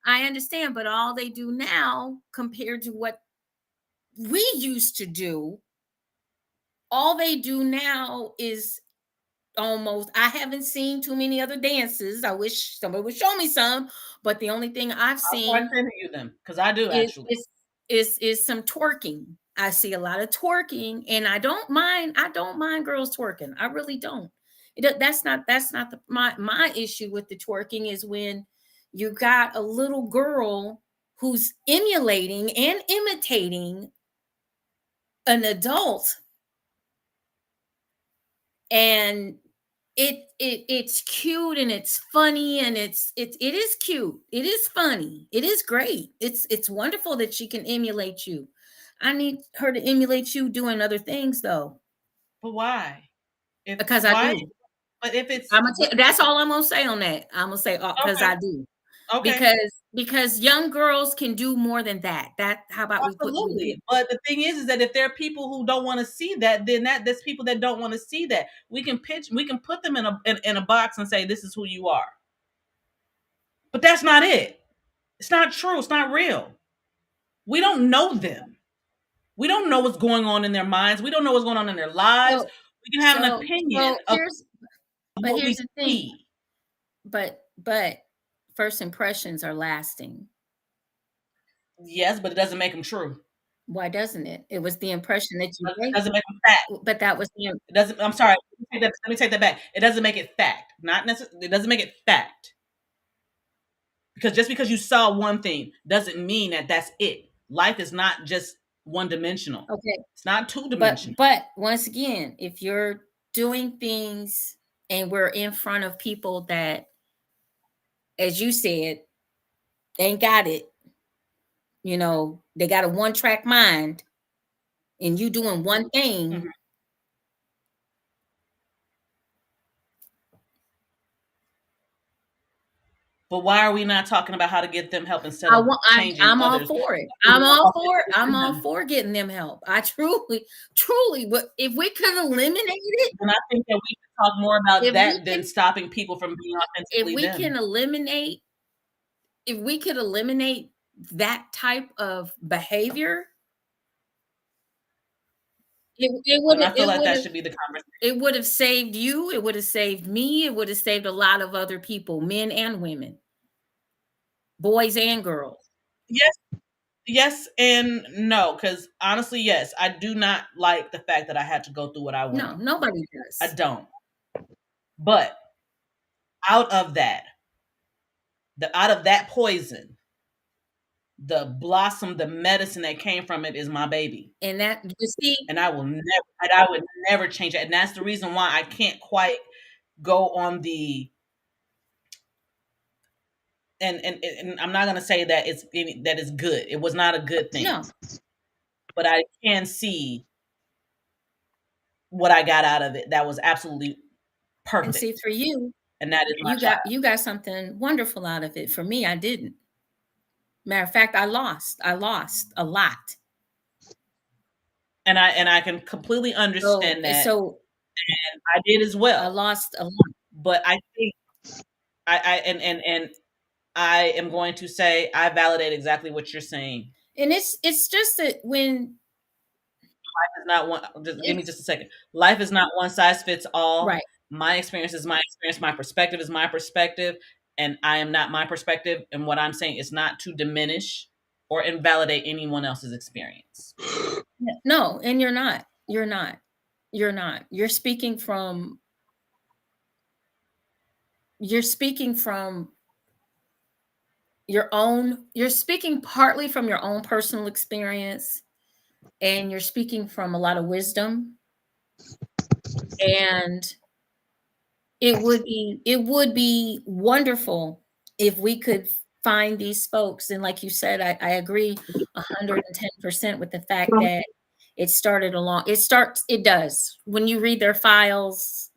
I understand, but all they do now compared to what we used to do, all they do now is almost, I haven't seen too many other dances. I wish somebody would show me some, but the only thing I've I'll start seen sending you them because I do is actually. is some twerking. I see a lot of twerking, and I don't mind girls twerking. I really don't. That's not my issue with the twerking is when you got a little girl who's emulating and imitating an adult, and it's cute and it's funny and it is cute, it is funny, it is great, it's wonderful that she can emulate you. I need her to emulate you doing other things though, But why? If because I why? do. But if it's but That's all I'm gonna say on that. I'm gonna say because okay, I do. okay. Because young girls can do more than that. How about we Absolutely. But the thing is that if there are people who don't want to see that, then there's people that don't want to see that. We can put them in a box and say this is who you are. But that's not it. It's not true. It's not real. We don't know them. We don't know what's going on in their minds. We don't know what's going on in their lives. so We can have an opinion so of what we here's the thing. see. But first impressions are lasting. Yes, but it doesn't make them true. Why doesn't it? It was the impression that you It gave, doesn't make them fact. but that was the It doesn't. I'm sorry. Let me take that back. It doesn't make it fact. Not necessarily. It doesn't make it fact. Because just because you saw one thing doesn't mean that that's it. Life is not just one dimensional. okay. It's not two dimensional. But once again, if you're doing things and we're in front of people that, as you said, ain't got it, they got a one-track mind, and you doing one thing. Mhm. But why are we not talking about how to get them help instead of changing I'm all others? for it. I'm all for getting them help. I truly, but if we could eliminate it, And I think that we should talk more about if we that than can, stopping people from being if authentically we can them. eliminate, if we could eliminate that type of behavior, it would And I have feel like that should be the conversation. it would have saved you, it would have saved me, it would have saved a lot of other people, men and women, boys and girls. Yes, yes, and no. Because honestly, yes, I do not like the fact that I had to go through what I went No, through. nobody I does. don't. But out of that, out of that poison, the blossom, the medicine that came from it is my baby. And that, you see, And I would never change it. And that's the reason why I can't quite go on the and I'm not gonna say that that is good. It was not a good thing. no. But I can see what I got out of it. That was absolutely And see, perfect. for you, And that is my child. you got something wonderful out of it. For me, I didn't. Matter of fact, I lost a lot. And I can completely understand that. So And I did as I well. lost a lot. But I think and I am going to say I validate exactly what you're saying. And it's just that when Life is not one. Just give me it's just a second. Life is not one size fits all. right. My experience is my experience. My perspective is my perspective, and I am not my perspective. And what I'm saying is not to diminish or invalidate anyone else's experience. No, and you're not. You're not. You're not. You're speaking from you're speaking partly from your own personal experience, and you're speaking from a lot of wisdom, and it would be wonderful if we could find these folks. And like you said, I agree 110% with the fact that it does when you read their files.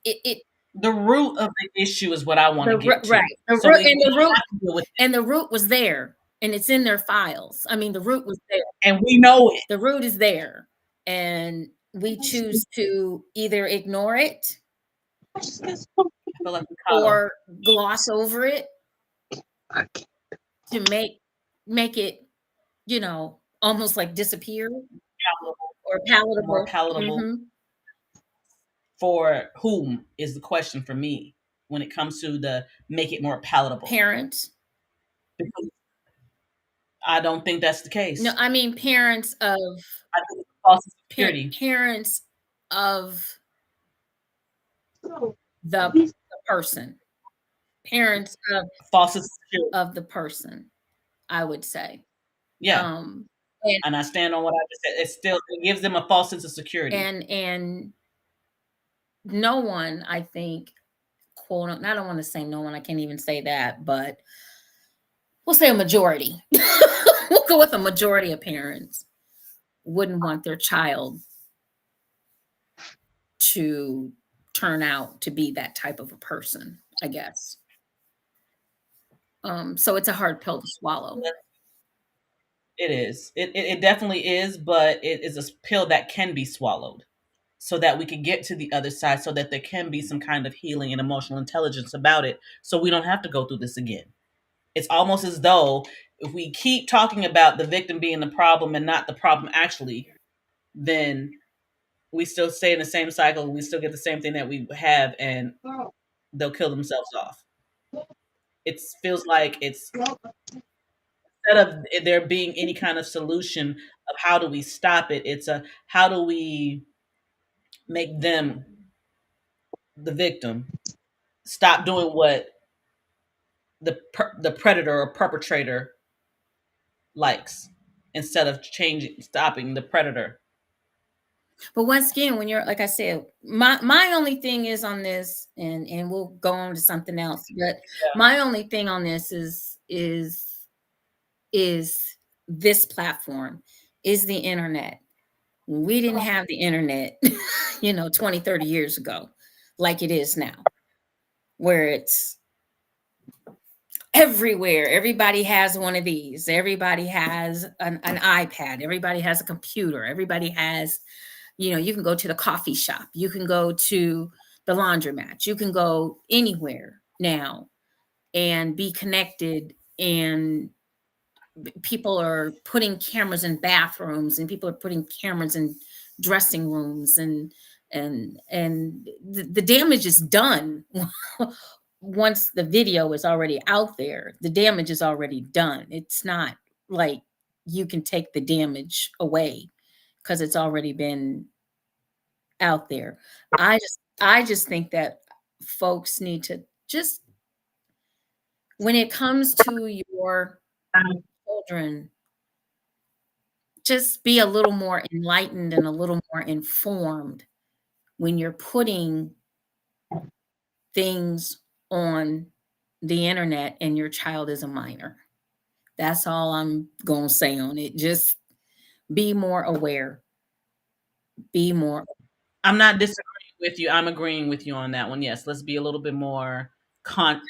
It The root of the issue is what I want to the get to. right the So root we and the don't root have to deal with it. and the root was there, and it's in their files. I mean, the root was there. And we know it. The root is there, and we choose to either ignore it I feel like we coddle. or gloss over it to make it, almost like disappear Palatable, or more palatable. palatable Hmm. for whom is the question for me when it comes to the make it more palatable. Parents. Because I don't think that's the No, case. I mean I think it's a false security. parents of the person. Parents False security. of the person, I would say. Yeah. Um and And I stand on what I just said. It gives them a false sense of security. and no one, I think, quote, I don't want to say no one, I can't even say that, but we'll say a majority. We'll go with a majority of parents wouldn't want their child to turn out to be that type of a person, I guess. So it's a hard pill to swallow. It is. It definitely is, but it is a pill that can be swallowed so that we can get to the other side, so that there can be some kind of healing and emotional intelligence about it, so we don't have to go through this again. It's almost as though if we keep talking about the victim being the problem and not the problem actually, then we still stay in the same cycle. We still get the same thing that we have, and they'll kill themselves off. It feels like it's instead of there being any kind of solution of how do we stop it, it's a how do we make them the victim stop doing what the predator or perpetrator likes instead of changing stopping the predator. But once again, when you're, like I said, my only thing is on this, and we'll go on to something else. But Yeah. my only thing on this is this platform, is the internet. We didn't have the internet, 20, 30 years ago, like it is now, where it's everywhere. Everybody has one of these. Everybody has an iPad. Everybody has a computer. Everybody has, you can go to the coffee shop. You can go to the laundromat. You can go anywhere now and be connected. And people are putting cameras in bathrooms, and people are putting cameras in dressing rooms, and the damage is done. Once the video is already out there, the damage is already done. It's not like you can take the damage away because it's already been out there. I just think that folks need to just, when it comes to your children, just be a little more enlightened and a little more informed when you're putting things on the internet and your child is a minor. That's all I'm going to say on it. Just be more aware. Be more. I'm not disagreeing with you. I'm agreeing with you on that one. Yes, let's be a little bit more conscious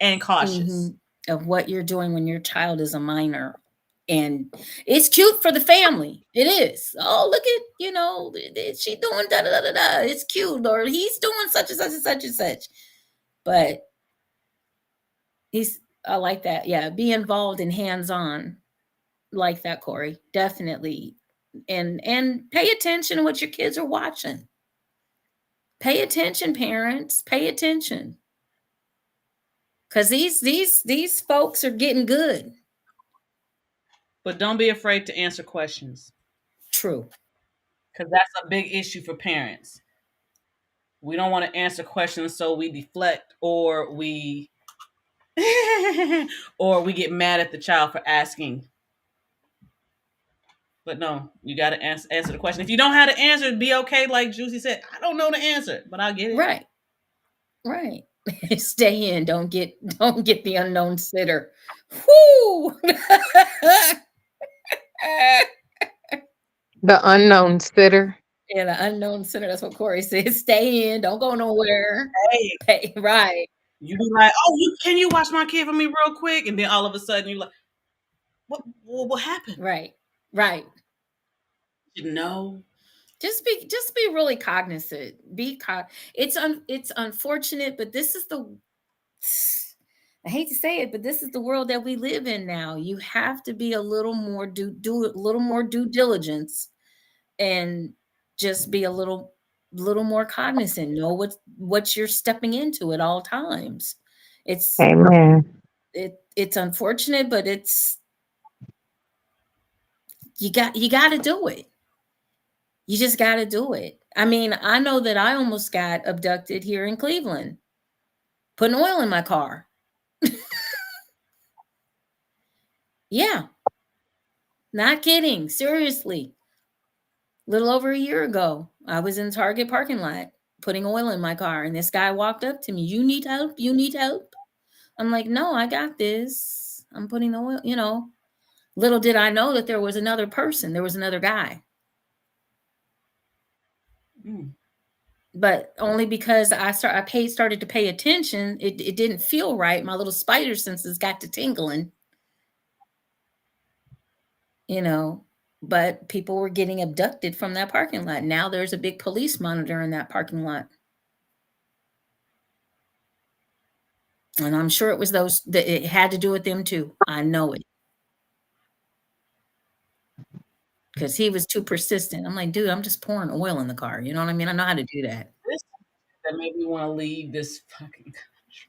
and cautious. Mhm, of what you're doing when your child is a minor. And it's cute for the family. It is. Oh, look at, she doing da da da da da. It's cute. Or he's doing such and such and such and such. But I like that. Yeah. Be involved and hands-on. Like that, Corey. Definitely. And pay attention to what your kids are watching. Pay attention, parents. Pay attention. Because these folks are getting good. But don't be afraid to answer questions, True. because that's a big issue for parents. We don't want to answer questions, so we deflect, or we or we get mad at the child for asking. But no, you got to answer the question. If you don't have the answer, be okay. Like JewCee said, I don't know the answer, but I'll get it. Right. Right. Stay in. Don't get the unknown sitter. Whoo! The unknown sitter. Yeah, the unknown sitter. That's what Corey says. Stay in. Don't go nowhere. Hey, Pay. Right. you be like, oh, can you watch my kid for me real quick? And then all of a sudden you're like, what happened? Right. Right. You know? Just be really cognizant. It's unfortunate, but this is the I hate to say it, but this is the world that we live in now. You have to be a little more do a little more due diligence, and just be a little more cognizant. Know what you're stepping into at all times. It's Amen. it's unfortunate, but you got to do it. You just got to do it. I mean, I know that I almost got abducted here in Cleveland, putting oil in my car. Yeah, not kidding. Seriously. Little over a year ago, I was in Target parking lot putting oil in my car, and this guy walked up to me. You need help? You need help? I'm like, no, I got this. I'm putting the oil. Little did I know that there was another person. There was another guy. Mm. But only because started to pay attention, it didn't feel right. My little spider senses got to tingling, you know. But people were getting abducted from that parking lot. Now there's a big police monitor in that parking lot. And I'm sure it was those that it had to do with them too. I know it. Because he was too persistent. I'm like, dude, I'm just pouring oil in the car. You know what I mean? I know how to do that. This that made me want to leave this fucking.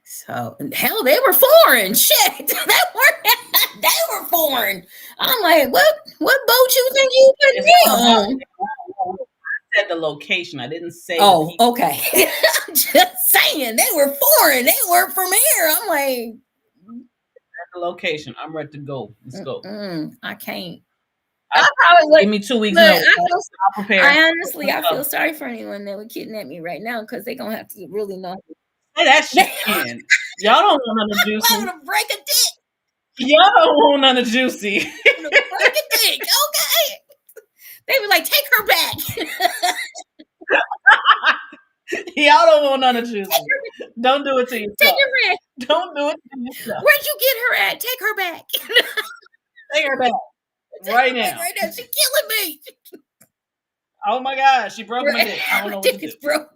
So hell, they were foreign. Shit, they were foreign. I'm like, what boat you think you put me on? I said the location. I didn't say. Oh, okay. I'm just saying they were foreign. They weren't from here. I'm like, the location. I'm ready to go. Let's go. I can't. Give me 2 weeks. No, I'll prepare. I feel sorry for anyone that would kidnap me right now, because they're gonna have to really know. Say that shit again. Y'all don't want none of JewCee. I'm gonna break a dick. Y'all don't want none of JewCee. I'm gonna break a dick. Okay. They were like, take her back. Y'all don't want none of JewCee. Don't do it to yourself. Take her back. Don't do it to yourself. Where'd you get her at? Take her back. Take her back. Right now. Right now. She's killing me. Oh my God. She broke my dick. I don't know what to do. Broke.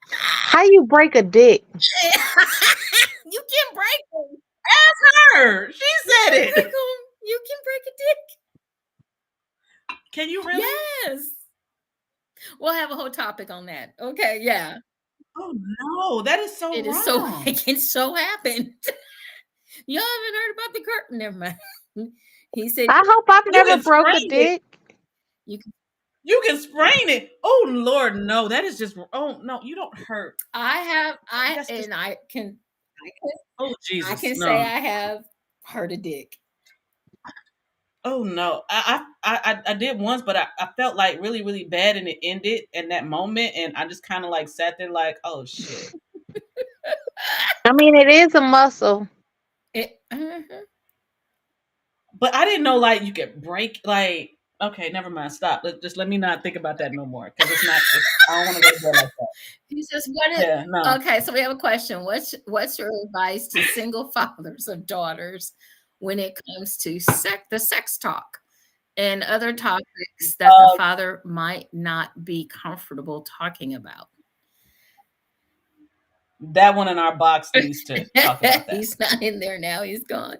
How you break a dick? You can break them. Ask her. She said it. You can break a dick. Can you really? Yes. We'll have a whole topic on that. Okay, yeah. Oh no, that is so wrong. It can so happen. Y'all haven't heard about the curtain? Never mind. He said, I hope I've never broke a dick. You can sprain it. Oh Lord, no, that is just. Oh no, you don't hurt. I can. Oh Jesus, I can say I have hurt a dick. Oh no, I did once, but I felt like really really bad, and it ended in that moment, and I just kind of like sat there like, oh shit. I mean, it is a muscle. But I didn't know like you could break like. Okay, never mind. Stop. Just let me not think about that no more, because it's not. I don't want to go to bed like that. He says, "What is?" Yeah, no. Okay, so we have a question. What's your advice to single fathers of daughters when it comes to the sex talk and other topics that the father might not be comfortable talking about? That one in our box needs to talk about that. He's not in there now. He's gone.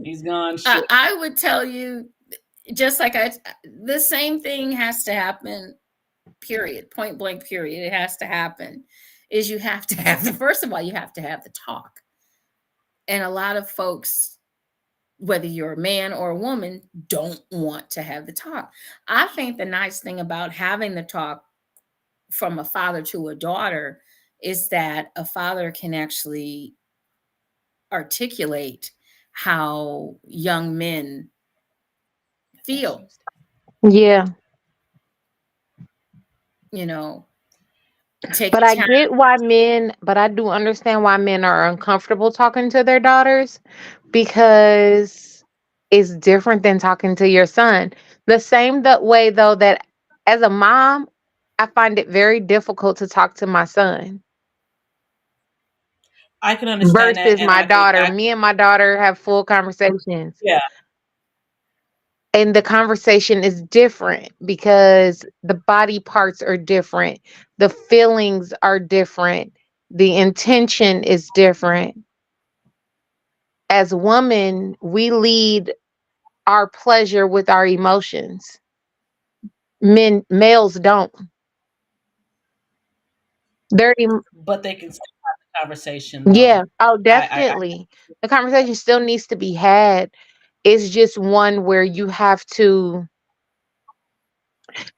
He's gone. I would tell you, just like the same thing has to happen. Period. Point blank. Period. It has to happen. Is you have to have first of all, you have to have the talk. And a lot of folks, whether you're a man or a woman, don't want to have the talk. I think the nice thing about having the talk from a father to a daughter is that a father can actually articulate how young men feel. Yeah. But I get why but I do understand why men are uncomfortable talking to their daughters, because it's different than talking to your son. The same way though that as a mom, I find it very difficult to talk to my son. I can understand versus that. My daughter. Me and my daughter have full conversations. Yeah. and the conversation is different because the body parts are different, the feelings are different, the intention is different. As women, we lead our pleasure with our emotions. Males don't. They're but they can still have the conversation yeah, though. oh I definitely. The conversation still needs to be had. It's just one where you have to,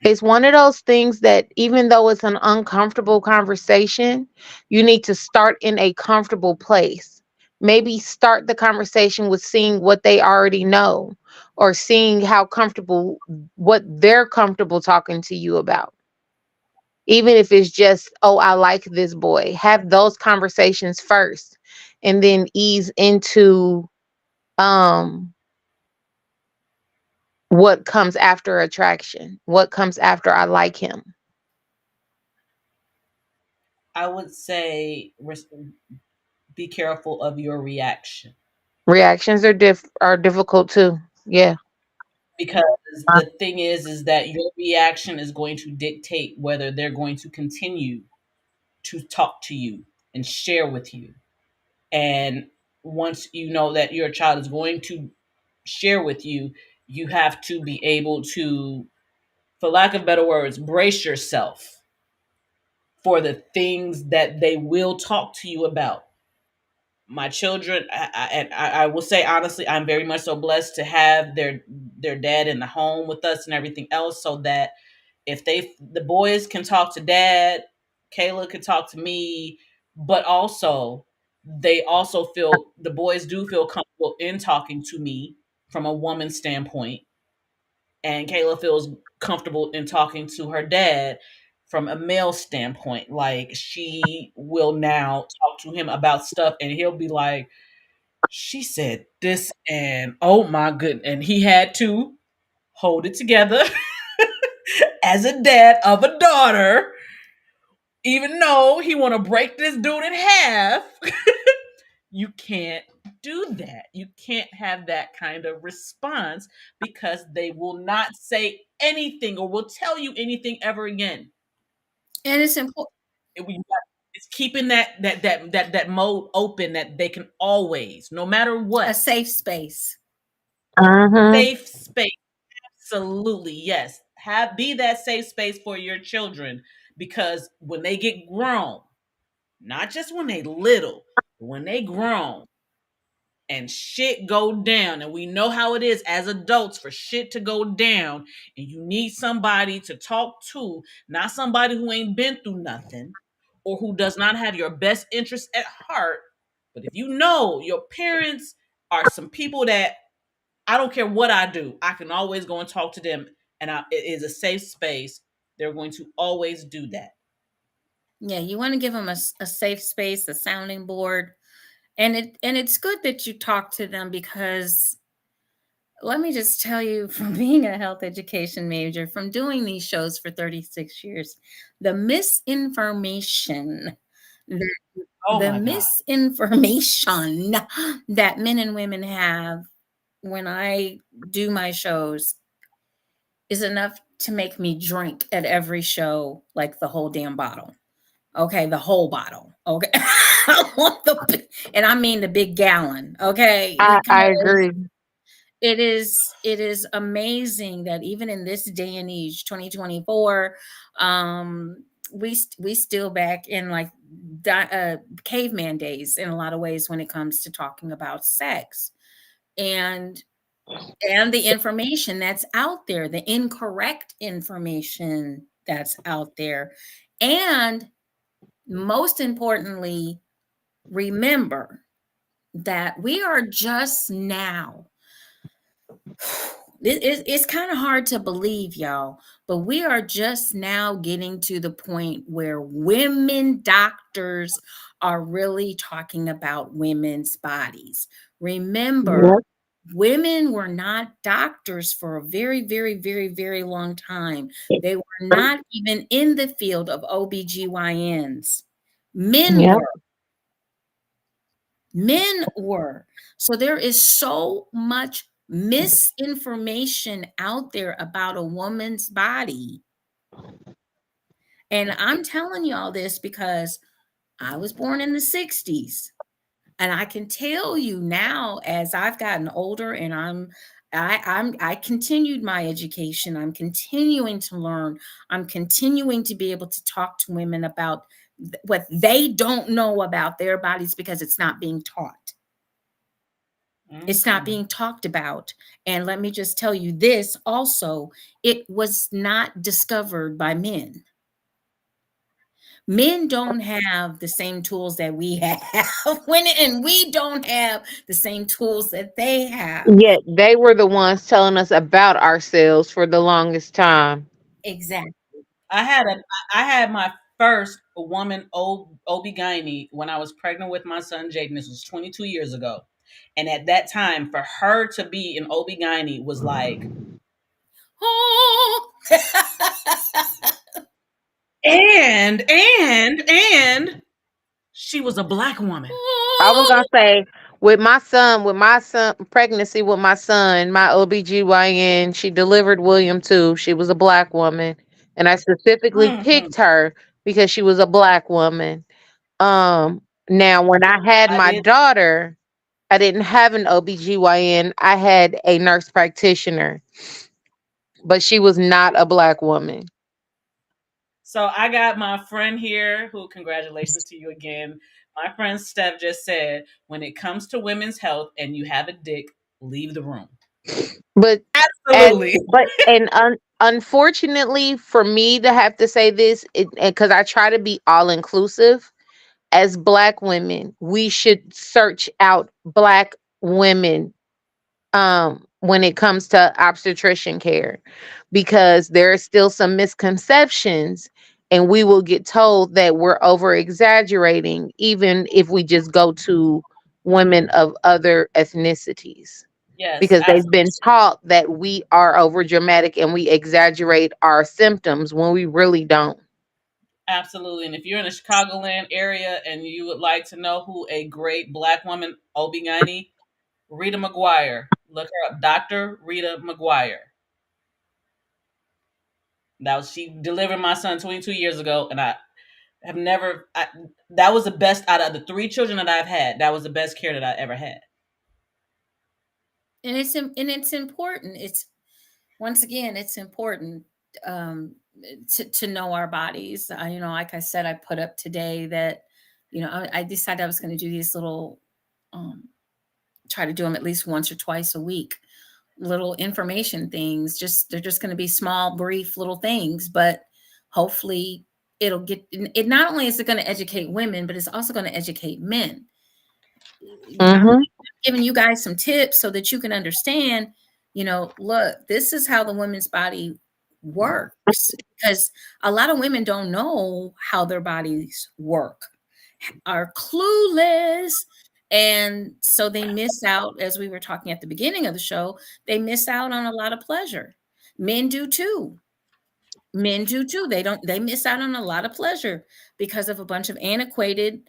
it's one of those things that even though it's an uncomfortable conversation, you need to start in a comfortable place. Maybe start the conversation with seeing what they already know, or seeing how comfortable, what they're comfortable talking to you about. Even if it's just, oh, I like this boy. Have those conversations first and then ease into um what comes after attraction, what comes after I like him. I would say be careful of your reaction, Reactions are difficult too. Yeah. because the thing is that your reaction is going to dictate whether they're going to continue to talk to you and share with you. And once you know that your child is going to share with you, you have to be able to, for lack of better words, brace yourself for the things that they will talk to you about. My children, I will say honestly, I'm very much so blessed to have their dad in the home with us and everything else, so that if the boys can talk to dad, Kayla can talk to me, but also they also feel, the boys do feel comfortable in talking to me from a woman's standpoint, and Kayla feels comfortable in talking to her dad from a male standpoint. Like, she will now talk to him about stuff, and he'll be like, "She said this, and oh my goodness," and he had to hold it together as a dad of a daughter, even though he want to break this dude in half. You can't do that. You can't have that kind of response, because they will not say anything or will tell you anything ever again. And it's important. It's keeping that mode open, that they can always, no matter A what, safe space. Hmm. safe space. Absolutely, yes. Be that safe space for your children, because when they get grown, not just when they little, but when they grown, and shit go down, and we know how it is as adults for shit to go down, and you need somebody to talk to, not somebody who ain't been through nothing or who does not have your best interest at heart. But if you know your parents are some people that, I don't care what I do, I can always go and talk to them, and it is a safe space, they're going to always do that. Yeah, you want to give them a safe space, a sounding board. And it's good that you talk to them, because let me just tell you, from being a health education major, from doing these shows for 36 years, the misinformation, the, Oh the my God. misinformation that men and women have when I do my shows is enough to make me drink at every show, like the whole damn bottle. Okay, the whole bottle. Okay. I want and I mean the big gallon. Okay, I because agree. it is amazing that even in this day and age, 2024, we still back in like caveman days in a lot of ways when it comes to talking about sex. And the information that's out there, the incorrect information that's out there. And most importantly, remember that we are just now, it's kind of hard to believe, y'all, but we are just now getting to the point where women doctors are really talking about women's bodies. Remember, Yep. women were not doctors for a very, very, very, very long time. They were not even in the field of OBGYNs. Men Yep. were. Men were. So there is so much misinformation out there about a woman's body. And I'm telling y'all this because I was born in the 60s. And I can tell you now, as I've gotten older and I continued my education. I'm continuing to learn. I'm continuing to be able to talk to women about what they don't know about their bodies because it's not being taught. It's not Mhm. being talked about. And let me just tell you this also, it was not discovered by men. Men don't have the same tools that we have and we don't have the same tools that they have. Yet they were the ones telling us about ourselves for the longest time. Exactly. I had a I had my first woman OB-GYN when I was pregnant with my son Jaden. This was 22 years ago. And at that time, for her to be an OB-GYN was like, Oh. and she was a black woman. I was gonna say with my son pregnancy with my son, my OBGYN, she delivered William too. She was a black woman. And I specifically Mhm. picked her because she was a black woman. Now when I had I my did. daughter, I didn't have an OBGYN. I had a nurse practitioner, but she was not a black woman. So I got my friend here who, congratulations to you again. My friend Steph just said, when it comes to women's health and you have a dick, leave the room. But as Absolutely. unfortunately for me to have to say this, because I try to be all inclusive, as black women, we should search out black women when it comes to obstetrician care, because there are still some misconceptions and we will get told that we're over exaggerating even if we just go to women of other ethnicities, Yes, because they've been taught that we are over dramatic and we exaggerate our symptoms when we really don't. absolutely. And if you're in the Chicagoland area and you would like to know who a great black woman OB-GYN, Rita McGuire. Look her up, Dr. Rita McGuire. She delivered my son 22 years ago, and I have never. That was the best out of the three children that I've had. That was the best care that I ever had. And it's important. It's once again, it's important um, to know our bodies. Like I said, I put up today that I decided I was going to do these little um, try to do them at least once or twice a week, little information things. Just they're just going to be small, brief little things, but hopefully it'll get it. Not only is it going to educate women, but it's also going to educate men. I'm Hmm. giving you guys some tips so that you can understand, look, this is how the woman's body works, because a lot of women don't know how their bodies work, are clueless. And so they miss out, as we were talking at the beginning of the show, they miss out on a lot of pleasure. Men do too. Men do too. They miss out on a lot of pleasure because of a bunch of antiquated,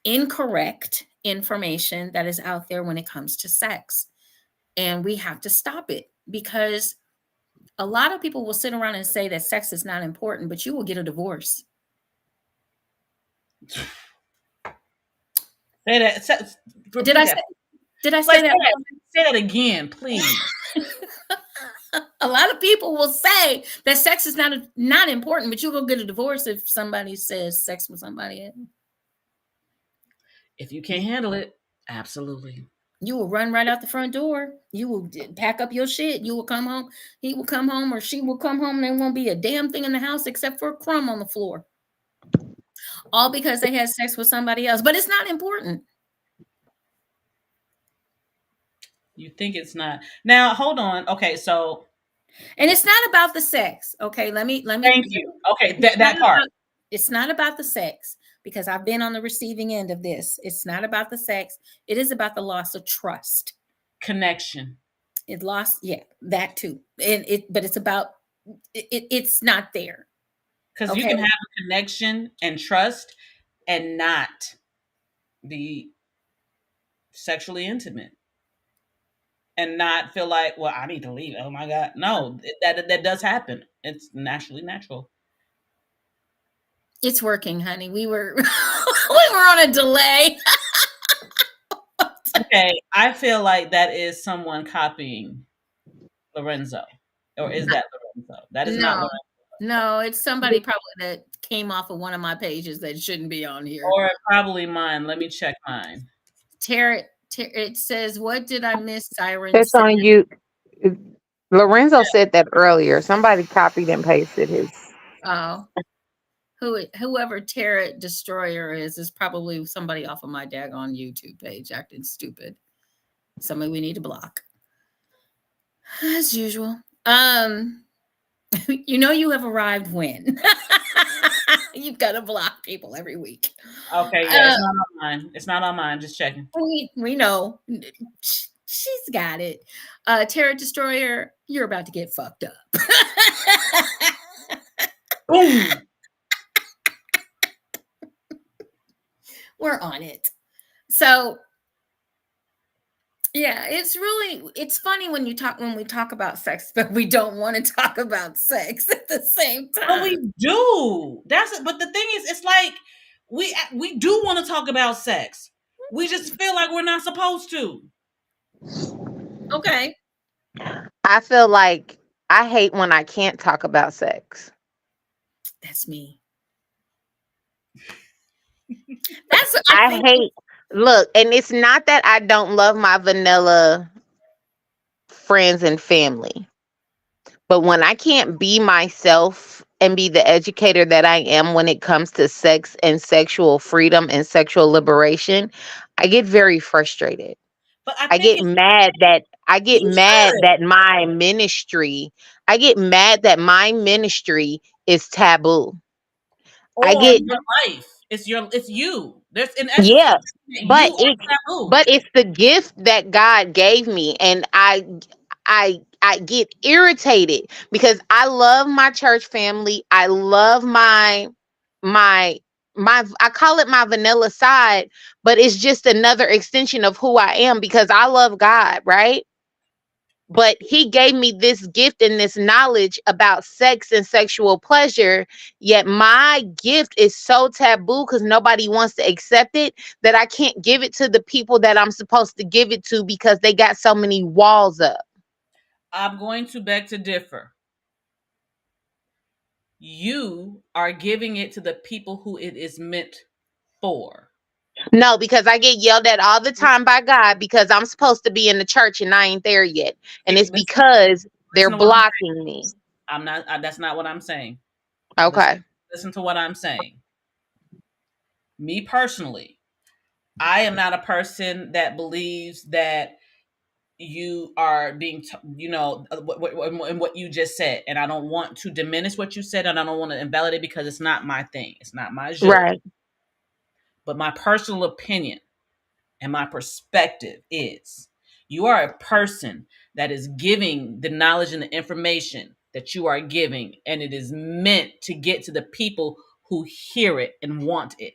incorrect information that is out there when it comes to sex. And we have to stop it, because a lot of people will sit around and say that sex is not important, but you will get a divorce. Say that. Did Repeat I that. say did I Like, say that? say that again, please. A lot of people will say that sex is not important, but you will get a divorce if somebody says sex with somebody else. If you can't handle it, absolutely. You will run right out the front door. You will pack up your shit. You will come home. He will come home or she will come home. And there won't be a damn thing in the house except for a crumb on the floor. All because they had sex with somebody else. But it's not important. You think it's not. Now, hold on. Okay, so And it's not about the sex. Okay, let me thank you. Okay, it's not that part. about it's not about the sex, because I've been on the receiving end of this. It's not about the sex. It is about the loss of trust. Connection. It lost, yeah, that too. But it's about it's not there. Because you Okay. can have a connection and trust and not be sexually intimate. and not feel like, well, I need to leave. Oh my God. No, that does happen. It's naturally natural. It's working, honey. We were we were on a delay. Okay, I feel like that is someone copying Lorenzo. Or is that Lorenzo? That is not No, Lorenzo. no, it's somebody probably that came off of one of my pages that shouldn't be on here. Or probably mine. Let me check mine. It says, "What did I miss?" Siren That's said. on you. Lorenzo said that earlier. Somebody copied and pasted his. Oh, whoever Terra Destroyer is probably somebody off of my daggone YouTube page acting stupid. Somebody we need to block, as usual. You have arrived when you've got to block people every week. Okay, yeah, it's not on mine. It's not on mine. Just checking. We know she's got it. Terra Destroyer, you're about to get fucked up. Boom. We're on it. So yeah, it's funny when we talk about sex, but we don't want to talk about sex at the same But time. we do. But the thing is, it's like we do want to talk about sex. We just feel like we're not supposed to. Okay. I feel like I hate when I can't talk about sex. That's me. That's what I I think. hate. Look, and it's not that I don't love my vanilla friends and family, but when I can't be myself and be the educator that I am when it comes to sex and sexual freedom and sexual liberation, I get very frustrated. But I I think get it's mad that I get you mad should. that my ministry, I get mad that my ministry is taboo. I Or get your life. It's you. There's in essence yeah, but you it's are taboo. but it's the gift that God gave me, and I get irritated because I love my church family. I love my my I call it my vanilla side, but it's just another extension of who I am because I love God, right? But he gave me this gift and this knowledge about sex and sexual pleasure, yet my gift is so taboo because nobody wants to accept it, that I can't give it to the people that I'm supposed to give it to because they got so many walls up. I'm going to beg to differ. You are giving it to the people who it is meant for. No, because I get yelled at all the time by God because I'm supposed to be in the church and I ain't there yet, and it's Listen, because they're listen to what I'm blocking me. I'm not. That's not what I'm saying. Listen, Okay. listen to what I'm saying. Me personally, I am not a person that believes that you are being, in what you just said, and I don't want to diminish what you said, and I don't want to invalidate because it's not my thing. It's not my zhuzh. Right. But my personal opinion and my perspective is, you are a person that is giving the knowledge and the information that you are giving, and it is meant to get to the people who hear it and want it. It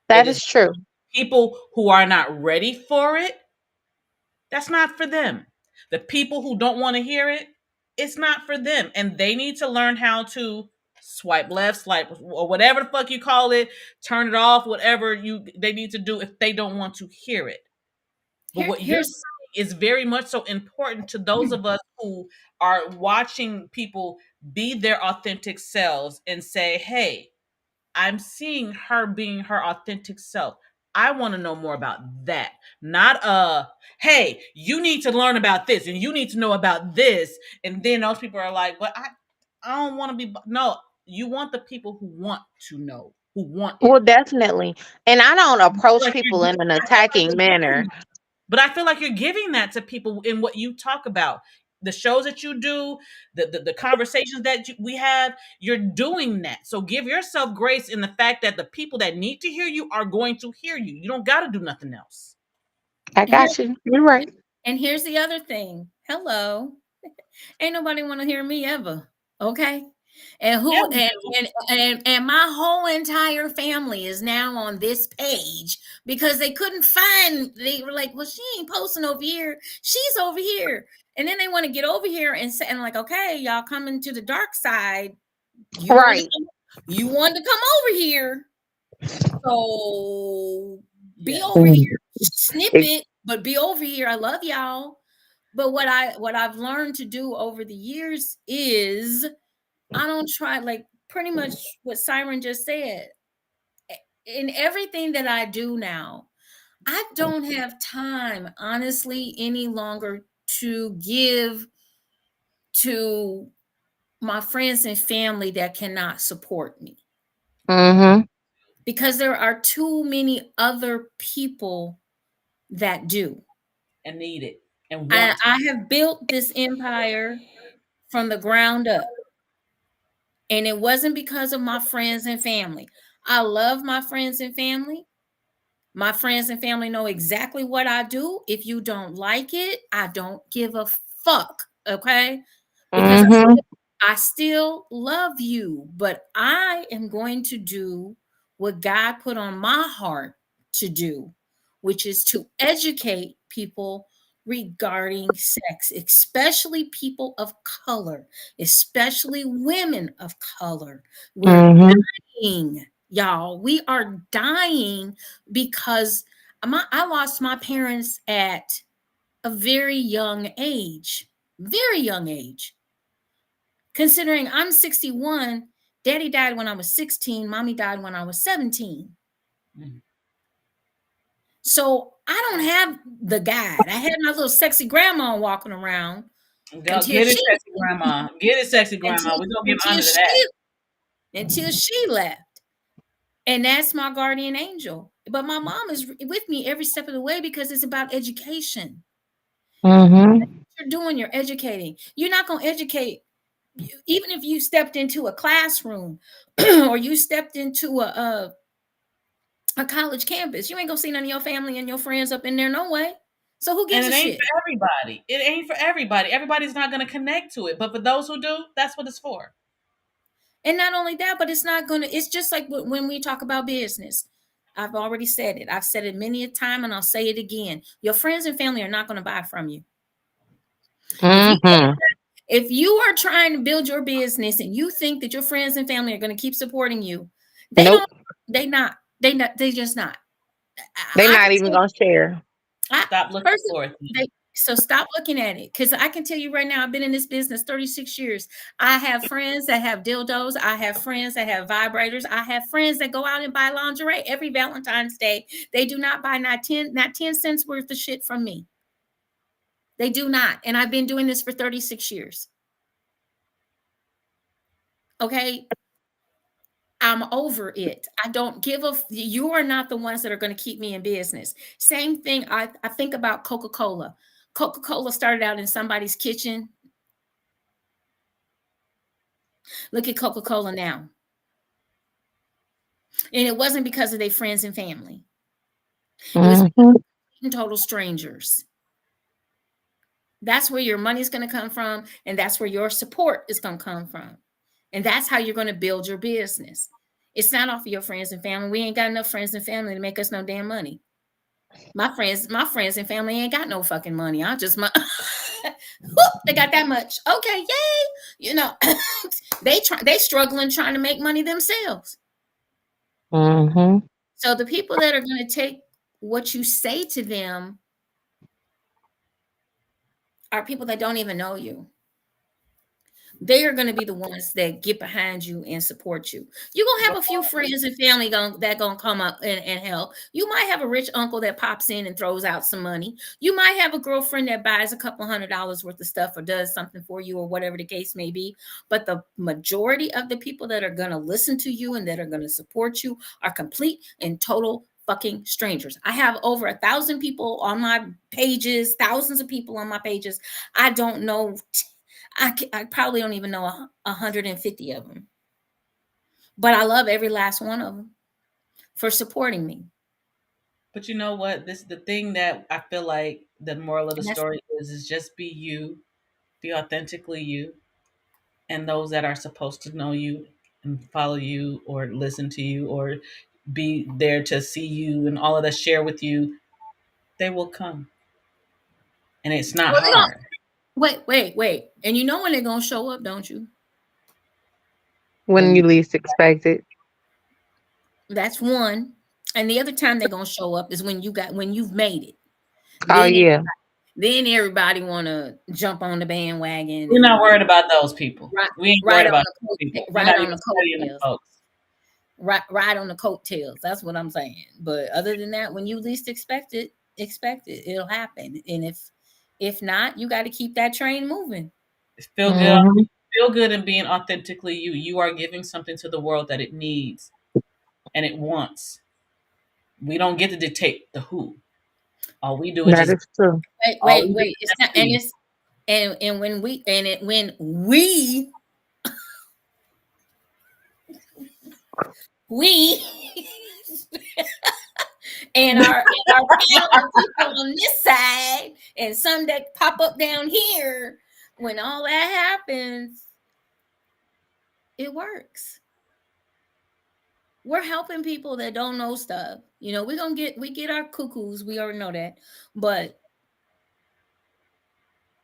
That is is true. people who are not ready for it. That's not for them. The people who don't want to hear it, it's not for them. And they need to learn how to swipe left, swipe, or whatever the fuck you call it, turn it off, whatever they need to do if they don't want to hear it. But what you're Here's saying is very much so important to those of us who are watching people be their authentic selves and say, hey, I'm seeing her being her authentic self. I want to know more about that. Not hey, you need to learn about this and you need to know about this. And then those people are like, but I don't want to be no, you want the people who want to know, who want it. Well, definitely. And I don't approach Like people in an attacking manner. but I feel like you're giving that to people in what you talk about. The shows that you do, the conversations that we have, you're doing that. So give yourself grace in the fact that the people that need to hear you are going to hear you. You don't got to do nothing else. I here got you. You're right. and here's the other thing. Hello. Ain't nobody want to hear me ever. Okay. And Yeah, who we do. and my whole entire family is now on this page because they couldn't find, they were like, well, she ain't posting over here, she's over here. And then they want to get over here and say, and like, okay, y'all coming to the dark side. You wanted to Right. come, you wanted to come over here. So be Yes. over Mm. here. Snip It- it, but be over here. I love y'all. But what I've learned to do over the years is I don't try, like pretty much what Siren just said. In everything that I do now, I don't have time, honestly, any longer to give to my friends and family that cannot support me Mhm. because there are too many other people that do. And need it and I, want to. I have built this empire from the ground up, and it wasn't because of my friends and family. I love my friends and family. My friends and family know exactly what I do. If you don't like it, I don't give a fuck. Okay. Because Mhm. I still love you, but I am going to do what God put on my heart to do, which is to educate people regarding sex, especially people of color, especially women of color. We're Mhm. dying, y'all. We are dying because I lost my parents at a very young age, very young age. Considering I'm 61, daddy died when I was 16, mommy died when I was 17. Mhm. So I don't have the guide. I had my little sexy grandma walking around Go until get it, she sexy grandma. Get it, sexy until grandma. We're gonna give until honor to she that. until she left. And that's my guardian angel. But my mom is with me every step of the way because it's about education. Mhm. You're doing, you're educating. You're not going to educate, even if you stepped into a classroom or you stepped into a college campus. You ain't gonna see none of your family and your friends up in there, no way. So who And gives it a ain't shit? for everybody. It ain't for everybody. Everybody's not gonna connect to it. But for those who do, that's what it's for. And not only that, but it's not gonna. It's just like when we talk about business. I've already said it. I've said it many a time, and I'll say it again. Your friends and family are not gonna buy from you. If you Mhm. if you are trying to build your business and you think that your friends and family are gonna keep supporting you, they Nope. don't. They not. They not. They just not. They're I not can even tell. gonna share. I Stop looking person for it. they so stop looking at it because I can tell you right now, I've been in this business 36 years. I have friends that have dildos. I have friends that have vibrators. I have friends that go out and buy lingerie every Valentine's Day. They do not buy not 10 cents worth of shit from me. They do not. And I've been doing this for 36 years. Okay. I'm over it. I don't give a you are not the ones that are going to keep me in business. Same thing. I think about Coca-Cola. Coca-Cola started out in somebody's kitchen. Look at Coca-Cola now. And it wasn't because of their friends and family. It was Mhm. total strangers. That's where your money's going to come from, and that's where your support is going to come from. And that's how you're going to build your business. It's not off of your friends and family. We ain't got enough friends and family to make us no damn money. My friends and family ain't got no fucking money. I just whoop, they got that much. Okay, yay. You know, they struggling trying to make money themselves. Mhm. So the people that are going to take what you say to them are people that don't even know you. They are going to be the ones that get behind you and support you. You're going to have a few friends and family that going to come up and help. You might have a rich uncle that pops in and throws out some money. You might have a girlfriend that buys a couple $100 worth of stuff or does something for you or whatever the case may be. But the majority of the people that are going to listen to you and that are going to support you are complete and total fucking strangers. I have over 1,000 people on my pages, thousands of people on my pages. I don't know. I probably don't even know 150 of them, but I love every last one of them for supporting me. But you know what? This is the thing that I feel like the moral of the And that's story is just be you, be authentically you, and those that are supposed to know you and follow you or listen to you or be there to see you and all of that, share with you, they will come. And it's not Well, they don't. hard. Wait. And you know when they're gonna show up, don't you? When you When least expect it. That's one. And the other time they're gonna show up is when you've made it. Oh Then yeah. then everybody wanna jump on the bandwagon we're not and worried about those people. right We ain't right worried on about the those people. We're right not on even the studying them coattails. folks. Right on the coattails. That's what I'm saying. But other than that, when you least expect it, it'll happen. And if not, you got to keep that train moving. Feel good. Hmm. Feel good in being authentically you. You are giving something to the world that it needs and it wants. We don't get to dictate the who. All we do is That just is true. all we do Wait. is It's not just and be. it's and when we and it when we and our panel of people on this side and some that pop up down here, when all that happens, it works. We're helping people that don't know stuff. We get our cuckoos, we already know that. But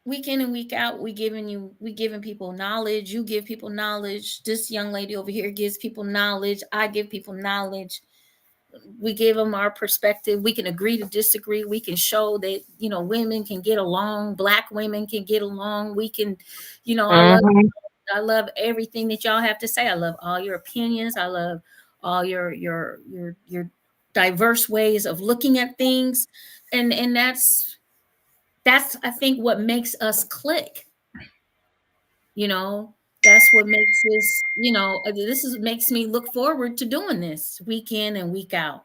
week in and week out, we giving people knowledge. You give people knowledge. This young lady over here gives people knowledge. I give people knowledge. We give them our perspective. We can agree to disagree. We can show that women can get along. Black women can get along. We can, I love Hmm. everything that y'all have to say. I love all your opinions. I love all your diverse ways of looking at things, and that's I think what makes us click. You know, that's what makes this makes me look forward to doing this week in and week out.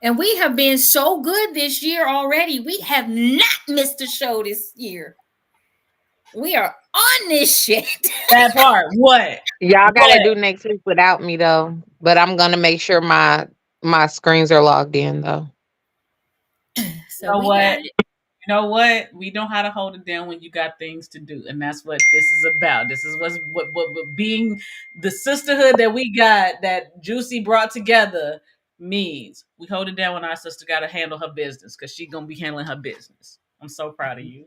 And we have been so good this year already. We have not missed a show this year. We are on this shit. That part. What? Y'all gotta What? do next week without me though. But I'm gonna make sure my screens are logged in though. You So know we got what? it. You know what? We know how to hold it down when you got things to do, and that's what this is about. This is what being the sisterhood that we got that JewCee brought together means. We hold it down when our sister got to handle her business because she gonna be handling her business. I'm so proud of you.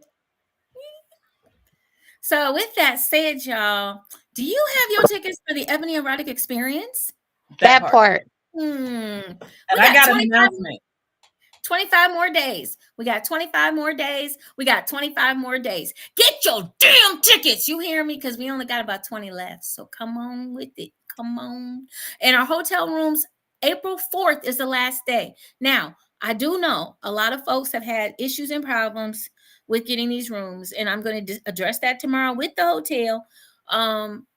So with that said, y'all, do you have your tickets for the Ebony Erotic Experience? That That part. part. And We I got got an 25 announcement. 25 more days. We got 25 more days. We got 25 more days. Get your damn tickets. You hear me? Because we only got about 20 left. So come on with it. Come on. And our hotel rooms, April 4th is the last day. Now, I do know a lot of folks have had issues and problems with getting these rooms, and I'm going to address that tomorrow with the hotel.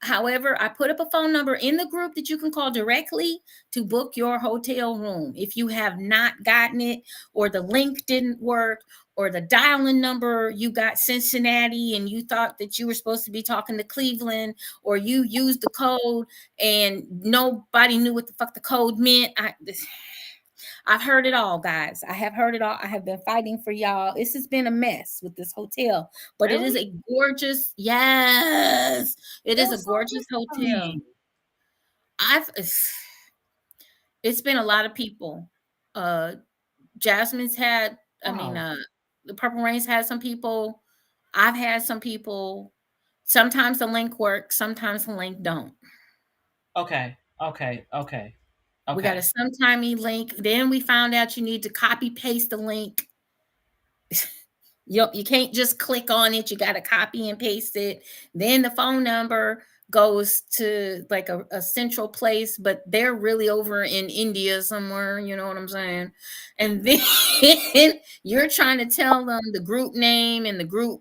However, I put up a phone number in the group that you can call directly to book your hotel room. If you have not gotten it, or the link didn't work, or the dial-in number you got Cincinnati and you thought that you were supposed to be talking to Cleveland, or you used the code and nobody knew what the fuck the code meant. I've heard it all, guys. I have heard it all. I have been fighting for y'all. This has been a mess with this hotel, but it is Really? a gorgeous, yes, it It is a was so gorgeous easy for hotel. me. I've it's been a lot of people. Uh Jasmine's had, I mean, Wow. the Purple Rain's had some people. I've had some people. Sometimes the link works, sometimes the link don't. Okay. Okay. Okay. We got a Okay. sometimey link. Then we found out you need to copy paste the link. You can't just click on it. You got to copy and paste it. Then the phone number goes to like a central place, but they're really over in India somewhere. You know what I'm saying? And then you're trying to tell them the group name and the group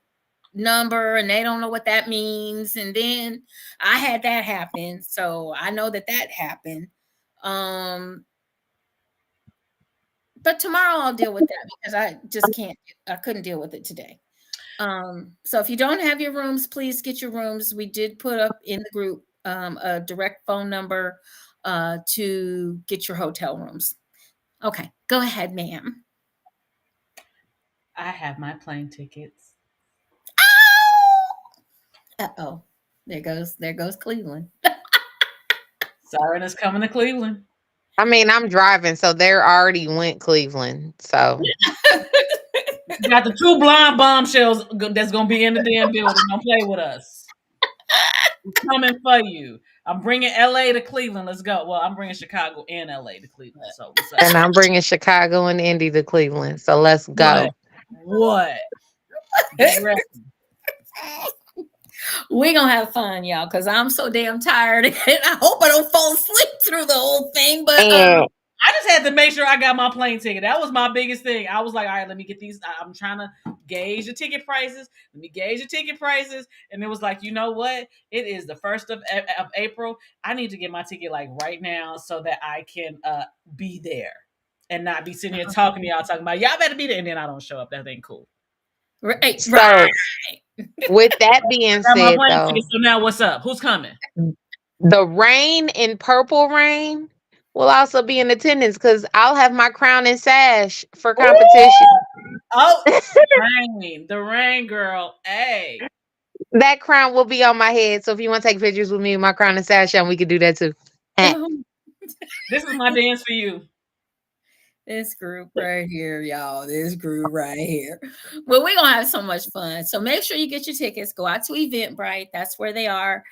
number, and they don't know what that means. And then I had that happen. So I know that happened. Um, but tomorrow I'll deal with that because I couldn't deal with it today. So if you don't have your rooms, please get your rooms. We did put up in the group a direct phone number to get your hotel rooms. Okay, go ahead, ma'am. I have my plane tickets. Uh-oh. There goes Cleveland. Siren is coming to Cleveland. I mean, I'm driving, so they're already went Cleveland. So You got the two blind bombshells that's gonna be in the damn building. Don't play with us. I'm coming for you. I'm bringing LA to Cleveland. Let's go. Well, I'm bringing Chicago and LA to Cleveland. So what's up? and I'm bringing Chicago and Indy to Cleveland. So let's What? go. What? Get ready. We're gonna have fun, y'all, because I'm so damn tired and I hope I don't fall asleep through the whole thing. But And I just had to make sure I got my plane ticket. That was my biggest thing. I was like, all right, let me get these. I'm trying to gauge the ticket prices. Let me gauge the ticket prices. And it was like, you know what? It is the 1st of April. I need to get my ticket like right now so that I can be there and not be sitting here talking to y'all, talking about, y'all better be there. And then I don't show up. That ain't cool. right. so, with that being I got my said, plane though, ticket. So now what's up? Who's coming? the rain in Purple Rain will also be in attendance because I'll have my crown and sash for competition. Ooh! Oh, the rain girl. Hey. That crown will be on my head. So if you want to take pictures with me with my crown and sash on, we can do that too. This is my dance for you. This group right here, y'all. This group right here. Well, we're gonna have so much fun. So make sure you get your tickets. Go out to Eventbrite. That's where they are.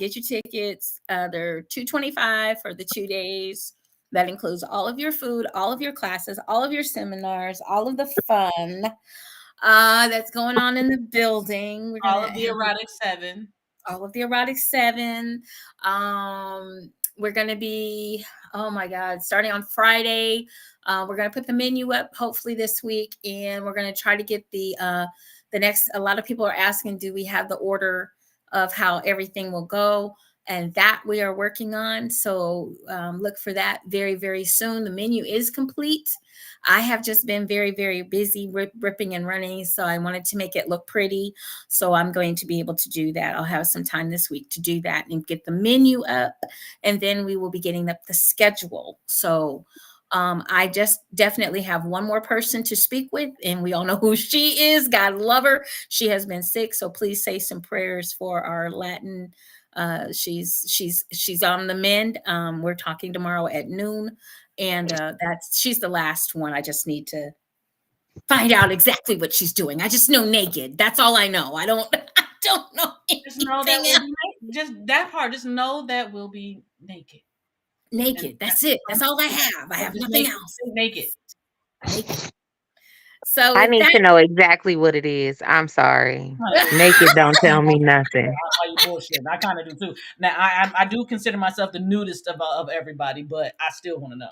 Get your tickets. They're $225 for the 2 days. That includes all of your food, all of your classes, all of your seminars, all of the fun that's going on in the building. We're All gonna of the have erotic 7. all of the erotic 7. We're going to be, oh my God, starting on Friday. We're going to put the menu up hopefully this week, and we're going to try to get the next. A lot of people are asking, do we have the order of how everything will go? And that we are working on. So look for that very, very soon. The menu is complete. I have just been very, very busy ripping and running. So I wanted to make it look pretty. So I'm going to be able to do that. I'll have some time this week to do that and get the menu up. And then we will be getting up the schedule. So I just definitely have one more person to speak with, and we all know who she is. God love her. She has been sick. So please say some prayers for our Latin. She's on the mend. We're talking tomorrow at noon, and she's the last one. I just need to find out exactly what she's doing. I just know naked. That's all I know. I don't know Just know that anything else. just that part. Just know that we'll be naked. Naked. That's it. That's all I have. I have nothing else. Naked. Naked. So I with need that, to know exactly what it is. I'm sorry. Naked don't tell me nothing. You bullshit. I kind of do too. Now I do consider myself the nudist of everybody, but I still want to know.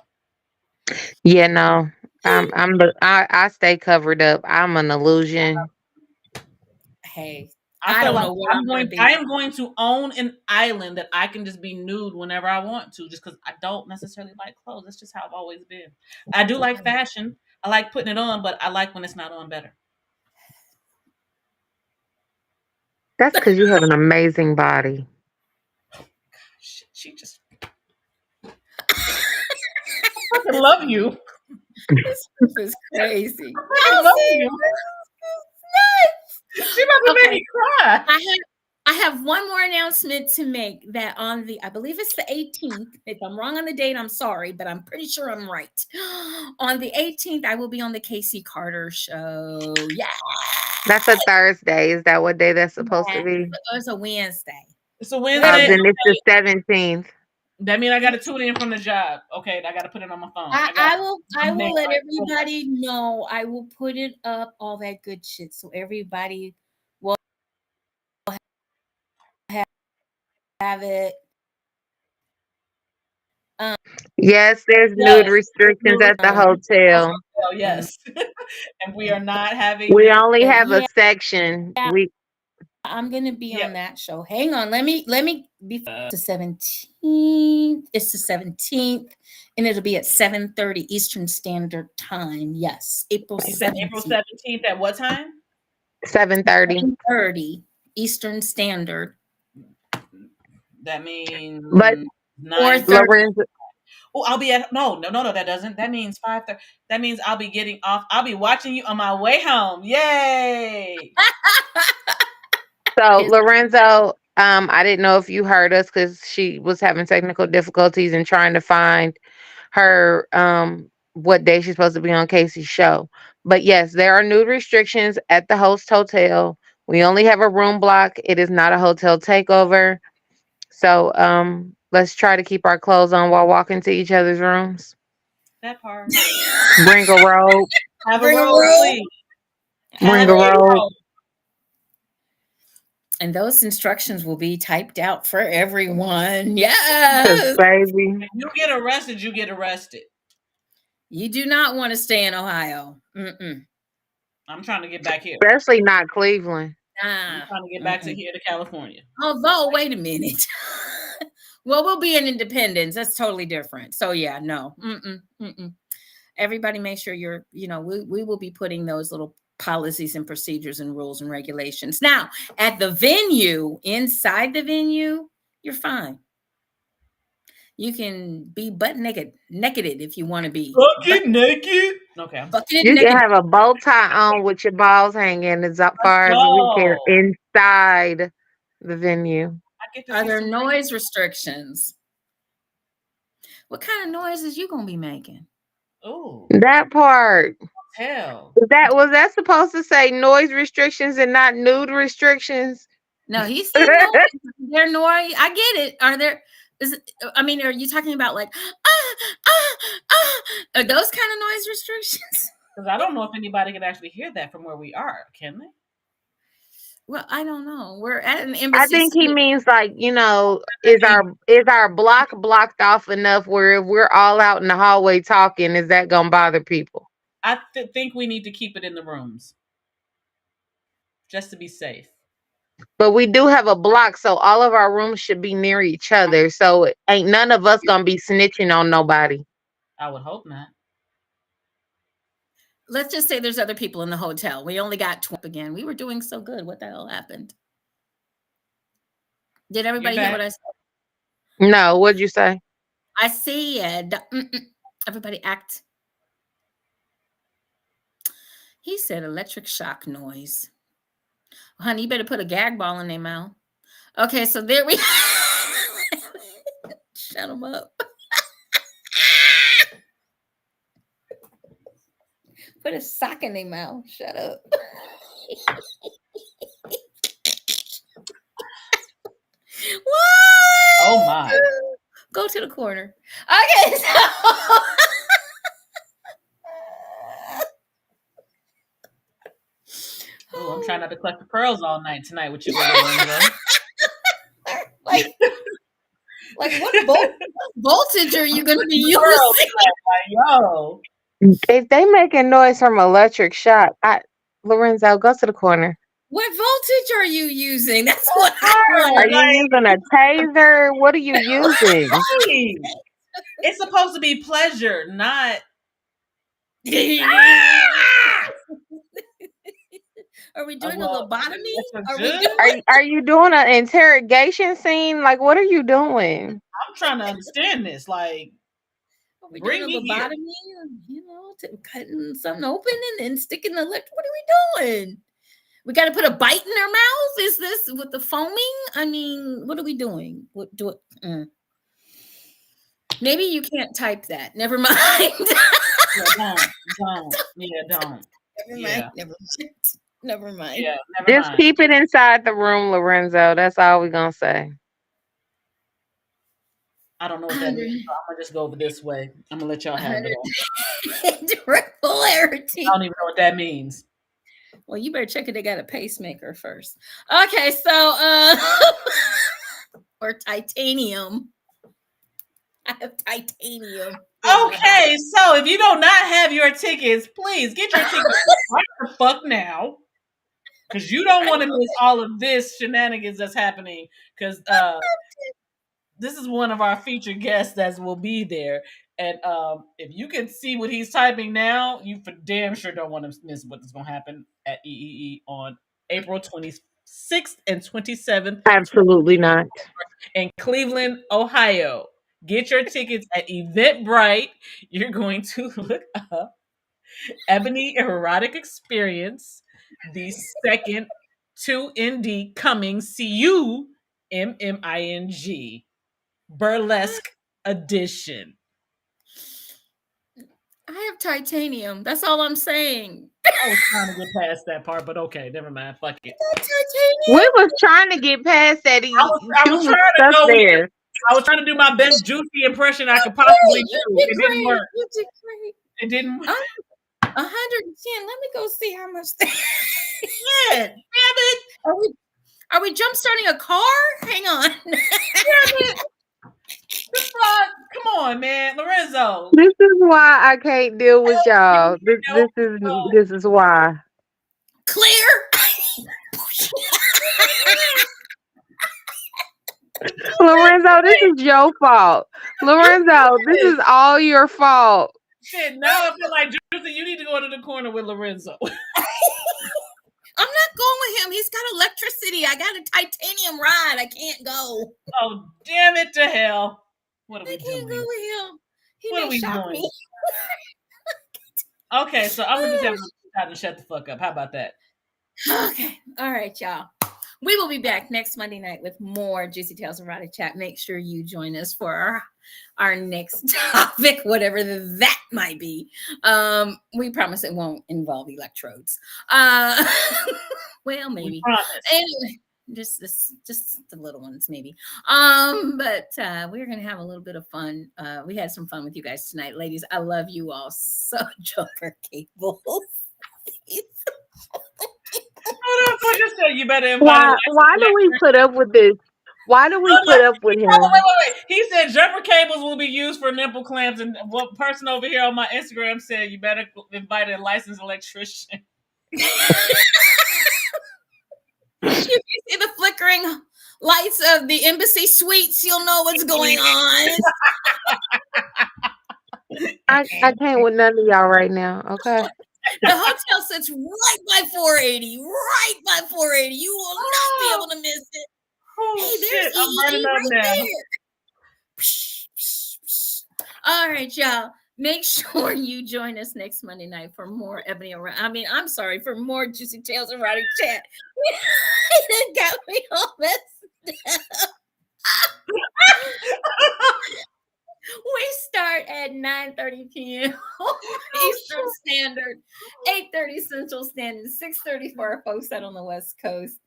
Yeah, no. I stay covered up. I'm an illusion. hey, I I feel don't like know what I'm going to be. I am going to own an island that I can just be nude whenever I want to, just because I don't necessarily like clothes. That's just how I've always been. I do like fashion. I like putting it on, but I like when it's not on better. That's because you have an amazing body. She just I love you. This is crazy. I love you. She about to make me cry. I have one more announcement to make that on I believe it's the 18th. If I'm wrong on the date, I'm sorry, but I'm pretty sure I'm right. On the 18th, I will be on the Casey Carter show. Yeah. That's a Thursday. Is that what day that's supposed to be? It's a Wednesday. It's a Wednesday. Then it's the 17th. That means I got to tune in from the job. Okay, I got to put it on my phone. I will let everybody know. I will put it up, all that good shit, so everybody will have it. Yes, there's nude restrictions at the hotel. Yes, and we are not having. We only have a section. I'm gonna be on that show. Hang on, let me be the 17th. It's the 17th, and it'll be at 7:30 Eastern Standard Time. Yes, April 17th. April 17th at what time? 7:30. 7:30 Eastern Standard. That means but 4:30. Oh, I'll be at no. That doesn't. That means 5:30. That means I'll be getting off. I'll be watching you on my way home. Yay! So Lorenzo, I didn't know if you heard us because she was having technical difficulties and trying to find her what day she's supposed to be on Casey's show. But yes, there are nude restrictions at the host hotel. We only have a room block. It is not a hotel takeover. So let's try to keep our clothes on while walking to each other's rooms. That part. Bring a robe. Have a Bring a roll, roll. please. Bring Have a a robe. roll. And those instructions will be typed out for everyone. 'Cause, Yes. baby, If you get arrested, you get arrested. You do not want to stay in Ohio. Mm-mm. I'm trying to get back here. especially not Cleveland. I'm Nah. trying to get back to here to California. Although, wait a minute. Well, we'll be in Independence. That's totally different. So yeah, no. Mm-mm, mm-mm. Everybody make sure you're, we will be putting those little policies and procedures and rules and regulations. Now, at the venue, inside the venue, you're fine. You can be butt naked if you want to be. Fucking naked. Okay. Bucketed You naked. can have a bow tie on with your balls hanging as far as we care go. inside the venue. I get to Are see there some noise restrictions? What kind of noises you gonna be making? Oh, That part. hell. Was that supposed to say noise restrictions and not nude restrictions? No, he said no. There noise. I get it. Are there? Are you talking about like are those kind of noise restrictions? Because I don't know if anybody can actually hear that from where we are. Can they? Well, I don't know. We're at an I embassy. think he means like, is mean- our block blocked off enough where if we're all out in the hallway talking, is that gonna bother people? I think we need to keep it in the rooms just to be safe. But we do have a block, so all of our rooms should be near each other. So ain't none of us gonna be snitching on nobody. I would hope not. Let's just say there's other people in the hotel. We only got 12 again. We were doing so good. What the hell happened? Did everybody hear what I said? No, what'd you say? I said, everybody act. He said electric shock noise. Honey, you better put a gag ball in their mouth. Okay, so there we shut them up. Put a sock in their mouth. Shut up. What? Oh my. Go to the corner. Okay, so Oh, I'm trying not to collect the pearls all night tonight with you. Like what voltage are you going to be using? Yo. If they making noise from electric shock, Lorenzo, go to the corner. What voltage are you using? That's what I Are want. you using a taser? What are you using? Hey, it's supposed to be pleasure, not. Are we doing a lobotomy? Are you doing an interrogation scene? Like, what are you doing? I'm trying to understand this. Like, Are we bring doing a me here. lobotomy? Cutting something open and then sticking the electric. What are we doing? We got to put a bite in their mouth? Is this with the foaming? I mean, what are we doing? What do it? Maybe you can't type that. Never mind. Yeah, don't. Yeah, don't. Never mind. Yeah, Just keep it inside the room, Lorenzo. That's all we're gonna say. I don't know what that means. So I'm gonna just go over this way. I'm gonna let y'all have it. Regularity. I don't even know what that means. Well, you better check it. They got a pacemaker first. Okay, so or titanium. I have titanium. Okay, so if you do not have your tickets, please get your tickets right the fuck now. Because you don't want to miss all of this shenanigans that's happening. Because this is one of our featured guests that will be there. And if you can see what he's typing now, you for damn sure don't want to miss what's going to happen at EEE on April 26th and 27th. Absolutely not. In Cleveland, Ohio. Get your tickets at Eventbrite. You're going to look up Ebony Erotic Experience, the second 2ND coming. See you MMING burlesque edition. I have titanium. That's all I'm saying. I was trying to get past that part, but okay, never mind. Fuck it. Titanium. We was trying to get past that. I You was was trying to stuck go with there. it. I was trying to do my best JewCee impression I could Great. possibly You do. did It didn't great. work. You did great. It didn't work. 110. Let me go see how much. Yeah, damn it. Are we jump starting a car? Hang on. Damn it. The fuck? Come on, man. Lorenzo. This is why I can't deal with y'all. This is why. Claire. Lorenzo, this is your fault. Lorenzo, this is all your fault. Shit, now I feel like JewCee, you need to go to the corner with Lorenzo. I'm not going with him. He's got electricity. I got a titanium ride. I can't go. Oh, damn it to hell. What are we I can't go doing? with him. He What are may we shock doing? me. Okay, so I'm going to just have to shut the fuck up. How about that? Okay. All right, y'all. We will be back next Monday night with more Juicy Tales Erotic Chat. Make sure you join us for our next topic, whatever that might be. We promise it won't involve electrodes. Well, maybe. Anyway, just the little ones, maybe. But we're gonna have a little bit of fun. We had some fun with you guys tonight, ladies. I love you all so. Joker cables. You better invite Why do we put up with this? Why do we put up with him? Wait. He said jumper cables will be used for nipple clamps, and one person over here on my Instagram said you better invite a licensed electrician. If you see the flickering lights of the embassy suites, you'll know what's going on. I can't with none of y'all right now, okay? The hotel sits right by 480. Right by 480. You will not be able to miss it. Oh, Hey, there's shit, I'm burning up right now. there. All right, y'all. Make sure you join us next Monday night for more for more Juicy Tales Erotic Chat. It got me all messed up. We start at 9:30 p.m. Eastern Standard, 8:30 Central Standard, 6:30 for our folks out on the West Coast.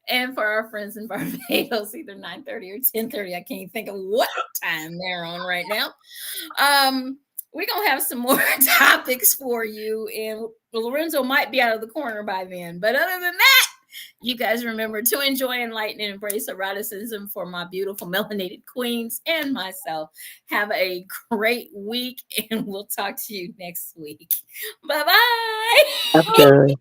And for our friends in Barbados, either 9:30 or 10:30. I can't think of what time they're on right now. We're going to have some more topics for you. And Lorenzo might be out of the corner by then. But other than that, you guys remember to enjoy, enlighten, and embrace eroticism for my beautiful melanated queens and myself. Have a great week, and we'll talk to you next week. Bye-bye. That's good.